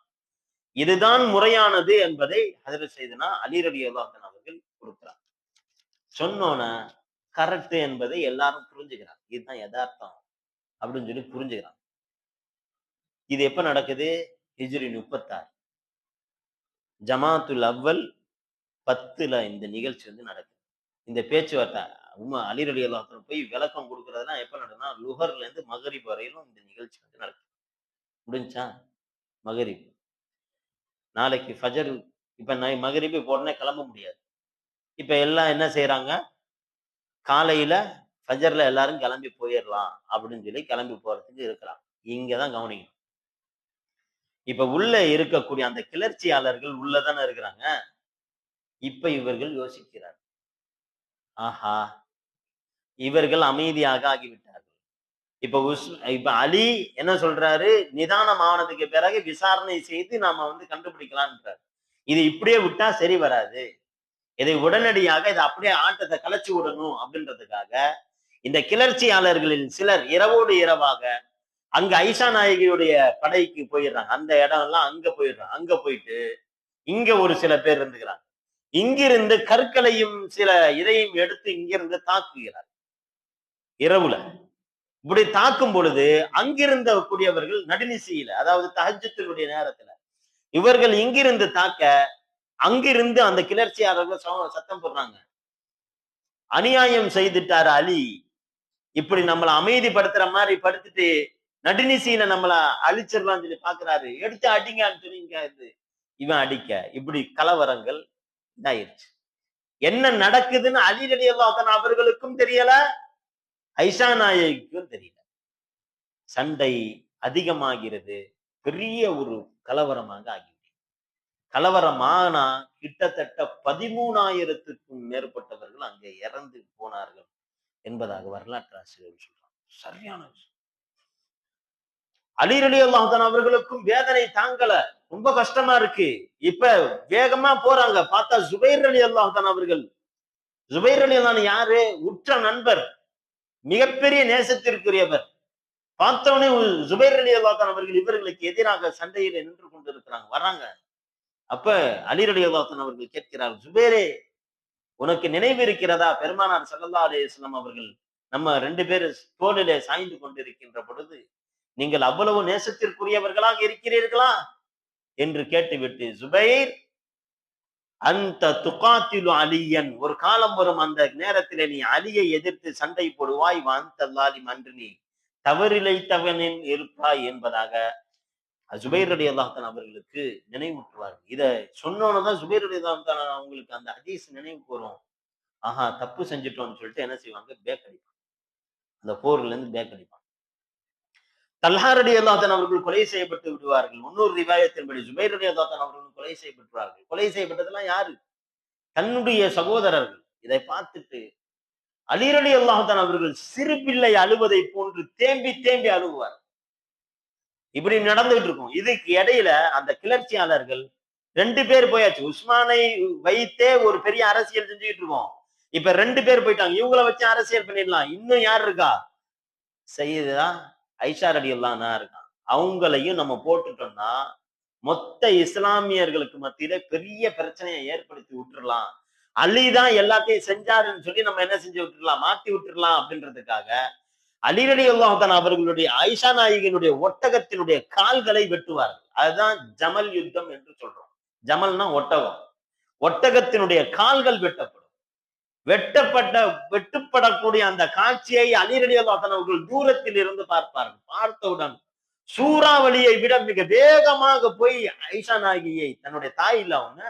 இதுதான் முறையானது என்பதை ஹஜ்ரத் சையதுனா அலி ரலியல்லாஹு அன்ஹு அவர்கள் கொடுக்கிறார். சொன்னோன கரெக்ட் என்பதை எல்லாரும் புரிஞ்சுக்கிறாங்க. இதுதான் யதார்த்தம் அப்படின்னு சொல்லி புரிஞ்சுக்கிறாங்க. இது எப்ப நடக்குது? ஹிஜ்ரி 36 ஜமாத்துல் அவ்வல் 10ல இந்த நிகழ்ச்சி நடக்குது. இந்த பேச்சுவார்த்தை அலி ரலியல்லாஹு அன்ஹு போய் விளக்கம் கொடுக்கறதுனா எப்ப நடக்குதுன்னா லுஹர்ல இருந்து மகரிப் வரையிலும் இந்த நிகழ்ச்சி நடக்குது. முடிஞ்சா மகரிப், நாளைக்கு ஃபஜர். இப்ப மகரிப் உடனே கிளம்ப முடியாது. இப்ப எல்லாம் என்ன செய்யறாங்க, காலையில ஃபஜர்ல எல்லாரும் கிளம்பி போயிடலாம் அப்படின்னு சொல்லி கிளம்பி போறதுக்கு இருக்கிறாங்க. இங்கதான் கவனிக்கணும். இப்ப உள்ள இருக்கக்கூடிய அந்த கிளர்ச்சியாளர்கள் உள்ளதானே இருக்கிறாங்க. இப்ப இவர்கள் யோசிக்கிறார், ஆஹா இவர்கள் அமைதியாக ஆகிவிட்டார்கள். இப்ப அலி என்ன சொல்றாரு, நிதானம் ஆனதுக்கு பிறகு விசாரணை செய்து நாம கண்டுபிடிக்கலாம்ன்றார். இது இப்படியே விட்டா சரி வராது. இதை உடனடியாக இதை அப்படியே ஆட்டத்தை கலைச்சு விடணும் அப்படின்றதுக்காக இந்த கிளர்ச்சியாளர்களில் சிலர் இரவோடு இரவாக அங்க ஐஷா நாயகியுடைய படைக்கு போயிடுறாங்க. அந்த இடம் எல்லாம் அங்க போயிடுறாங்க. அங்க போயிட்டு இங்க ஒரு சில பேர் இருந்துக்கிறாங்க. இங்கிருந்து கற்களையும் சில இதையும் எடுத்து இங்கிருந்து தாக்குகிறார் இரவுல. இப்படி தாக்கும் பொழுது அங்கிருந்த கூடியவர்கள் நடுநிசையில, அதாவது தஹஜ்ஜுடைய நேரத்துல இவர்கள் இங்கிருந்து தாக்க அங்கிருந்து அந்த கிளர்ச்சியாளர்கள் சத்தம் போடுறாங்க. அநியாயம் செய்துட்டாரு அலி. இப்படி நம்மளை அமைதிப்படுத்துற மாதிரி படுத்துட்டு நடுநிசையில நம்மள அழிச்சிடலாம்னு சொல்லி பாக்குறாரு. எடுத்து அடிங்கன்னு சொல்லி இவன் அடிக்க இப்படி கலவரங்கள் இதாயிருச்சு. என்ன நடக்குதுன்னு அலி ரலியல்லாஹு அன்ஹு அவர்களுக்கும் தெரியல, ஐஷா நாயகிக்கும் தெரியல. சண்டை அதிகமாகிறது. பெரிய ஒரு கலவரமாக ஆகிவிட்டது. கலவரமானா கிட்டத்தட்ட 13,000க்கும் மேற்பட்டவர்கள் அங்கே இறந்து போனார்கள் என்பதாக வரலாற்று ஆசிரியர்கள் சொல்றாங்க. சரியான விஷயம். அலி ரலியல்லாஹு அன்ஹு அவர்களுக்கும் வேதனை தாங்கல, ரொம்ப கஷ்டமா இருக்கு. இப்ப வேகமா போறாங்க. பார்த்தா ஜுபைர் ரலியல்லாஹு அன்ஹு அவர்கள். ஜுபைர் ரலியல்லாஹு அன்ஹு யாரு? உற்ற நண்பர், மிகப்பெரிய நேசத்திற்குரியவர். பார்த்தவனே ஜுபைர் ரலியல்லாஹு அன்ஹு அவர்கள் இவர்களுக்கு எதிராக சண்டையில நின்று கொண்டிருக்கிறாங்க. வர்றாங்க. அப்ப அலி ரலியல்லாஹு அன்ஹு அவர்கள் கேட்கிறார், ஜுபைரே, உனக்கு நினைவு இருக்கிறதா பெருமானார் ஸல்லல்லாஹு அலைஹி வஸல்லம் அவர்கள் நம்ம 2 பேரும் தோளிலே சாய்ந்து கொண்டிருக்கின்ற பொழுது நீங்கள் அவ்வளவு நேசத்திற்குரியவர்களாக இருக்கிறீர்களா என்று கேட்டுவிட்டு, ஜுபைர், அந்த துகாத்திலு அலியன், ஒரு காலம் வரும் அந்த நேரத்திலே நீ அலியை எதிர்த்து சண்டை போடுவாய், வாந்தல்லாலிம், அன்று நீ தவறிழைத்தவனின் இருப்பாய் என்பதாக ஜுபைர் ரலியல்லாஹு அன்ஹு அவர்களுக்கு நினைவூட்டுவார்கள். இத சொன்னோன்னதான் ஜுபைர் ரலியல்லாஹு அன்ஹு அவங்களுக்கு அந்த ஹதீஸ் நினைவுக்கு வரும். ஆஹா, தப்பு செஞ்சுட்டோம்னு சொல்லிட்டு என்ன செய்வாங்க? பேக் அடிப்பாங்க. அந்த போர்ல இருந்து பேக் அடிப்பாங்க. தல்ஹா ரலியல்லாஹு அன்ஹு அவர்கள் கொலை செய்யப்பட்டு விடுவார்கள். இன்னொரு ரிவாயத்தின்படி ஜுபைர் ரலியல்லாஹு அன்ஹு அவர்கள் கொலை செய்யப்பட்டுவார்கள். கொலை செய்யப்பட்டதெல்லாம் யாரு? தன்னுடைய சகோதரர்கள். இதை பார்த்துட்டு அலி ரலியல்லாஹு அன்ஹு அவர்கள் சிறு பிள்ளை அழுவதை போன்று தேம்பி தேம்பி அழுவார். இப்படி நடந்துகிட்டு இருக்கும். இதுக்கு இடையில அந்த கிளர்ச்சியாளர்கள் 2 பேர் போயாச்சு. உஸ்மானை வைத்தே ஒரு பெரிய அரசியல் செஞ்சுக்கிட்டு இருக்கோம். இப்ப 2 பேர் போயிட்டாங்க. இவங்களை வச்சு அரசியல் பண்ணிடலாம். இன்னும் யார் இருக்கா? சையதா ஐஷா ரலியல்லாஹு அன்ஹா இருக்கான். அவங்களையும் நம்ம போட்டுட்டோம்னா மொத்த இஸ்லாமியர்களுக்கு மத்தியில பெரிய பிரச்சனையை ஏற்படுத்தி விட்டுறலாம். அலிதான் எல்லாத்தையும் செஞ்சாருன்னு சொல்லி நம்ம என்ன செஞ்சு விட்டுறலாம், மாத்தி விட்டுறலாம் அப்படின்றதுக்காக அலி ரலியல்லாஹு அன்ஹு அவர்களுடைய ஆயிஷா நாயகியினுடைய ஒட்டகத்தினுடைய கால்களை வெட்டுவார்கள். அதுதான் ஜமல் யுத்தம் என்று சொல்றோம். ஜமல்னா ஒட்டகம். ஒட்டகத்தினுடைய கால்கள் வெட்டப்படும். வெட்டுப்படக்கூடிய அந்த காட்சியை அலி ரலியல்லாஹு அன்ஹு அவர்கள் தூரத்தில் இருந்து பார்ப்பார்கள். பார்த்தவுடன் சூறாவளியை விட மிக வேகமாக போய் ஐஷா நாயகியை, தன்னுடைய தாய் இல்ல அவங்க,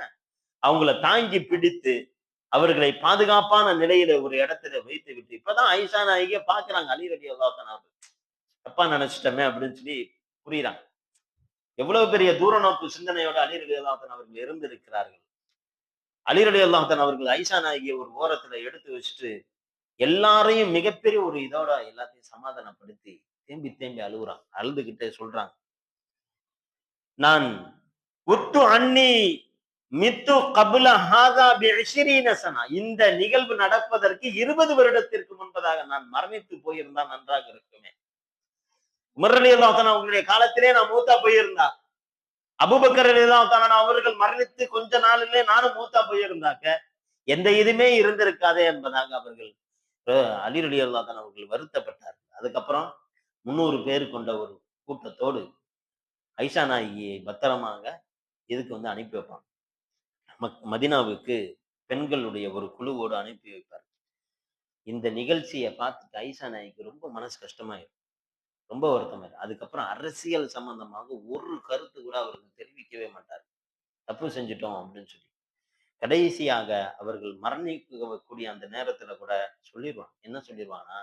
அவங்கள தாங்கி பிடித்து அவர்களை பாதுகாப்பான நிலையில ஒரு இடத்துல வைத்து விட்டு, இப்பதான் ஐஷா நாயகியை பாக்குறாங்க அலி ரலியல்லாஹு அன்ஹு. தப்பா நினைச்சிட்டோமே அப்படின்னு சொல்லி புரியுறாங்க. எவ்வளவு பெரிய தூர நோக்கு சிந்தனையோட அலி ரலியல்லாஹு அன்ஹு அவர்கள் இருந்திருக்கிறார்கள். அலி ரலியல்லாஹு அன்ஹு அவர்கள் ஐஷா நாயகியை ஒரு ஓரத்துல எடுத்து வச்சுட்டு எல்லாரையும் மிகப்பெரிய ஒரு இதோட எல்லாத்தையும் சமாதானப்படுத்தி தேம்பி தேம்பி அழுகுறாங்க. அழுதுகிட்டே சொல்றாங்க, நான் உத்து அன்னி மித்து கபுல ஹாதா பி20 சனா, இந்த நிகழ்வு நடப்பதற்கு 20 வருடத்திற்கு முன்பதாக நான் மரணித்து போயிருந்தா நன்றாக இருக்குமே. உமர் ரலியல்லாஹு அன்ஹு அவங்களுடைய காலத்திலே நான் மூத்தா போயிருந்தா, அபூபக்கர் ரலியல்லாஹு அன்ஹு அவர்கள் மரணித்து கொஞ்ச நாளிலே நானும் மூத்தா போயிருந்தாக்க எந்த இதுமே இருந்திருக்காதே என்பதாக அவர்கள் அலி ரலியல்லாஹு அன்ஹு அவர்கள் வருத்தப்பட்டார். அதுக்கப்புறம் 300 பேர் கொண்ட ஒரு கூட்டத்தோடு ஐஷா நாயகியை பத்திரமாக இதுக்கு அனுப்பி வைப்பாங்க. மதீனாவுக்கு பெண்களுடைய ஒரு குழுவோடு அனுப்பி வைப்பார். இந்த நிகழ்ச்சியை பார்த்துட்டு ஐஷா நாயகிக்கு ரொம்ப மனசு கஷ்டமாயிரும், ரொம்ப வருத்தமாயிரும். அதுக்கப்புறம் அரசியல் சம்பந்தமாக ஒரு கருத்து கூட அவருக்கு தெரிவிக்கவே மாட்டார். தப்பு செஞ்சுட்டோம் அப்படின்னு சொல்லி. கடைசியாக அவர்கள் மரணிக்கக்கூடிய அந்த நேரத்துல கூட சொல்லிடுவாங்க. என்ன சொல்லிடுவாங்கன்னா,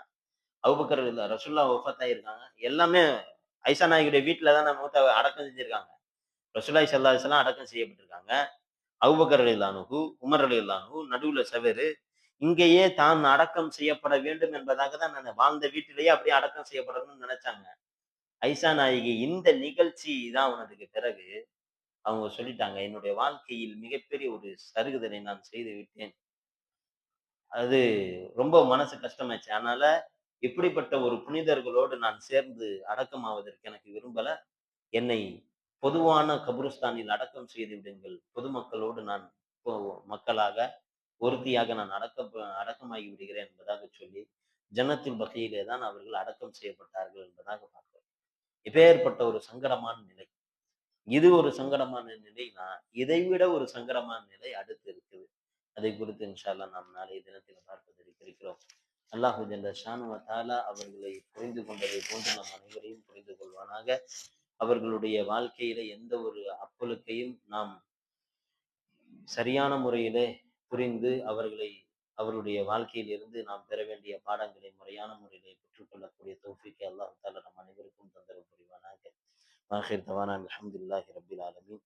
அபூபக்கர் ரசூலுல்லாஹ் வஃபாத் ஆயிருக்காங்க. எல்லாமே ஐஷா நாயகியுடைய வீட்டுல தான் மூத்த அடக்கம் செஞ்சிருக்காங்க. ரசூலுல்லாஹி ஸல்லல்லாஹு அலைஹி வஸல்லம் அடக்கம் செய்யப்பட்டிருக்காங்க. அபூபக்கர் ரலியல்லாஹு அன்ஹு, உமர் ரலியல்லாஹு அன்ஹு, நடுவுல செவரு. இங்கேயே தான் அடக்கம் செய்யப்பட வேண்டும் என்பதாக தான் நான் வாழ்ந்த வீட்டிலேயே அப்படியே அடக்கம் செய்யப்படணும்னு நினைச்சாங்க. ஐஷா நாயகி இந்த நிகழ்ச்சி தான் உனதுக்கு பிறகு அவங்க சொல்லிட்டாங்க, என்னுடைய வாழ்க்கையில் மிகப்பெரிய ஒரு சருகுதலை நான் செய்து விட்டேன். அது ரொம்ப மனசு கஷ்டமாச்சு. அதனால இப்படிப்பட்ட ஒரு புனிதர்களோடு நான் சேர்ந்து அடக்கமாவதற்கு எனக்கு விரும்பல. என்னை பொதுவான கபிரிஸ்தானில் அடக்கம் செய்து விடுங்கள். பொதுமக்களோடு நான் இப்போ மக்களாக ஒருத்தியாக நான் அடக்கமாகி விடுகிறேன் என்பதாக சொல்லி, ஜன்னத்துல் பகீயிலே தான் அவர்கள் அடக்கம் செய்யப்பட்டார்கள் என்பதாக பார்க்கிறோம். இப்பேற்பட்ட ஒரு சங்கடமான நிலை. இது ஒரு சங்கடமான நிலைனா, இதைவிட ஒரு சங்கடமான நிலை அடுத்து இருக்குது. அதை குறித்து இன்ஷா அல்லாஹ் நாம் நாளைய தினத்தில் பார்ப்பதற்கு இருக்கிறோம். அல்லாஹு ஜல்ல ஷானு வ தஆலா அவர்களை புரிந்து கொண்டதை போன்று நம் அனைவரையும் புரிந்து கொள்வானாக. அவர்களுடைய வாழ்க்கையில எந்த ஒரு அப்பழுக்கையும் நாம் சரியான முறையிலே புரிந்து அவர்களுடைய வாழ்க்கையில் இருந்து நாம் பெற வேண்டிய பாடங்களை முறையான முறையிலே பெற்றுக்கொள்ளக்கூடிய தௌஃபீக்கை அல்லாஹ் தஆலா நம் அனைவருக்கும் தந்தருள் புரிவானாக. ஆகிர் தவானா அல்ஹம்துலில்லாஹி ரப்பில் ஆலமீன்.